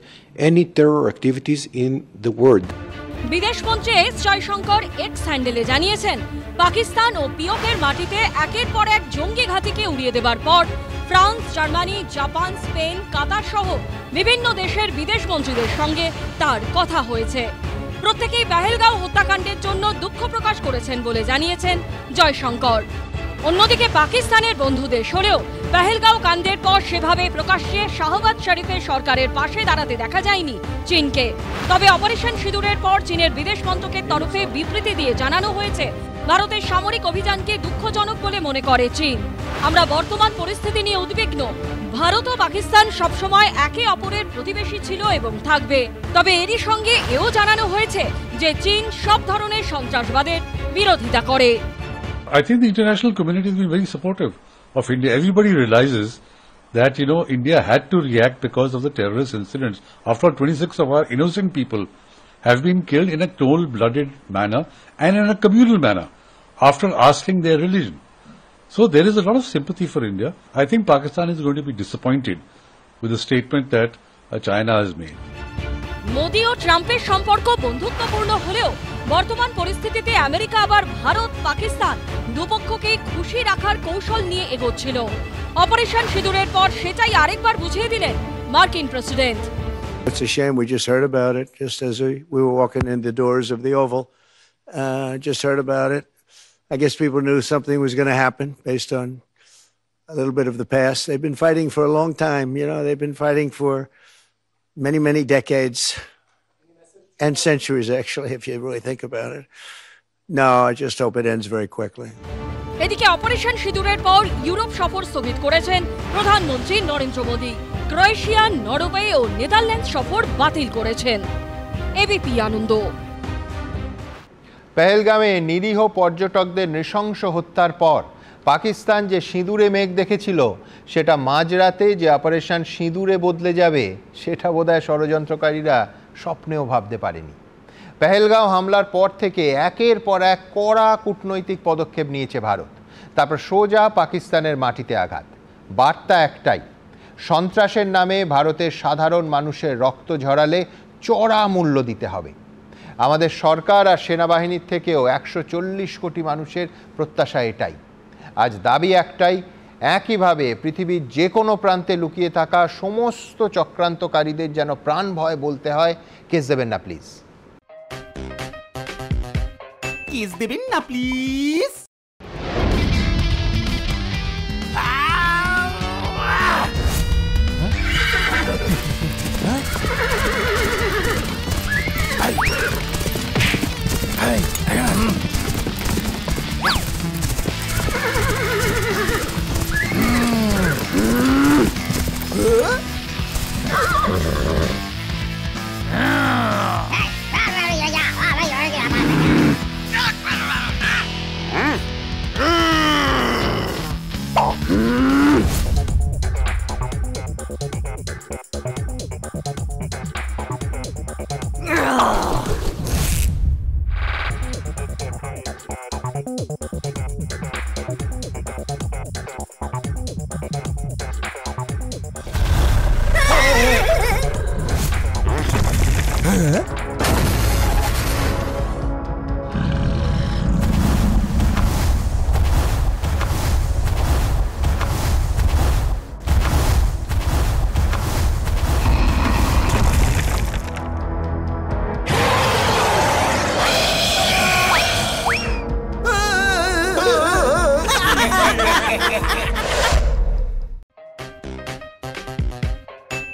any terror activities in the world. বিদেশ মন্ত্রী S Jaishankar x হ্যান্ডেলে জানিয়েছেন, পাকিস্তান ও পিওকের মাটিতে একের পর এক জঙ্গি ঘাঁটিকে উড়িয়ে দেবার পর ফ্রান্স, জার্মানি, জাপান, স্পেন, কাতার সহ বিভিন্ন দেশের বিদেশ মন্ত্রীদের সঙ্গে তার কথা হয়েছে। প্রত্যেকেই পেহেলগাঁও হত্যাকাণ্ডের জন্য দুঃখ প্রকাশ করেছেন বলে জানিয়েছেন জয়শঙ্কর। অন্যদিকে পাকিস্তানের বন্ধু দেশ হলেও পেহেলগাঁও কাণ্ডের পর সেভাবে প্রকাশ্যে শাহবাজ শরীফের সরকারের পাশে দাঁড়াতে দেখা যায়নি চীনকে। তবে অপারেশন সিঁদুরের পর চীনের বিদেশ মন্ত্রকের তরফে বিবৃতি দিয়ে জানানো হয়েছে, ভারতের সামরিক অভিযানকে দুঃখজনক বলে মনে করে চীন। আমরা বর্তমান পরিস্থিতি নিয়ে উদ্বিগ্ন। ভারত ও পাকিস্তান সবসময় একে অপরের প্রতিবেশী ছিল এবং থাকবে। তবে এরই সঙ্গে এও জানানো হয়েছে যে চীন সব ধরনের সন্ত্রাসবাদের বিরোধিতা করে। I think the international community has been very supportive of India. Everybody realizes that, India had to react because of the terrorist incidents. After all, 26 of our innocent people have been killed in a cold-blooded manner and in a communal manner after asking their religion. So there is a lot of sympathy for India. I think Pakistan is going to be disappointed with the statement that China has made. Modi ও ট্রাম্পের সম্পর্ক বন্ধুত্বপূর্ণ হলেও বর্তমান পরিস্থিতিতে America আবার ভারত, পাকিস্তান দুপক্ষকেই খুশি রাখার কৌশল নিয়ে এগোচ্ছিল। অপারেশন সিঁদুরের পর সেটাই আরেকবার বুঝিয়ে দিলেন মার্কিন president. It's a shame we just heard about it just as we were walking in the doors of the Oval, Just heard about it. I guess people knew something was going to happen based on a little bit of the past. They've been fighting for a long time. You know, they've been fighting for many, many decades and centuries, actually, if you really think about it. No, I just hope it ends very quickly. এদিকে operation সিঁদুরের পর Europe সফর স্থগিত করেছেন প্রধানমন্ত্রী Narendra Modi. Croatia, Norway ও Netherland সফর বাতিল করেছেন। এবিপি আনন্দ। পেহেলগামে নিরীহ পর্যটকদের নৃশংস হত্যার পর পাকিস্তান যে সিঁদুরে মেঘ দেখেছিল, সেটা মাঝরাতে যে অপারেশন সিঁদুরে বদলে যাবে, সেটা বোধহয় ষড়যন্ত্রকারীরা স্বপ্নেও ভাবতে পারেনি। পেহেলগাঁও হামলার পর থেকে একের পর এক কড়া কূটনৈতিক পদক্ষেপ নিয়েছে ভারত। তারপর সোজা পাকিস্তানের মাটিতে আঘাত। বার্তা একটাই, সন্ত্রাসের নামে ভারতের সাধারণ মানুষের রক্ত ঝরালে চড়া মূল্য দিতে হবে। আমাদের সরকার আর সেনাবাহিনীর থেকেও 140 কোটি মানুষের প্রত্যাশা এটাই। আজ দাবি একটাই, একইভাবে পৃথিবীর যে কোনো প্রান্তে লুকিয়ে থাকা সমস্ত চক্রান্তকারীদের যেন প্রাণ ভয় বলতে হয়, কেস দেবেন না প্লিজ। কেস দেবেন না প্লিজ।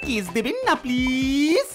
কেস দেবেন না প্লিজ।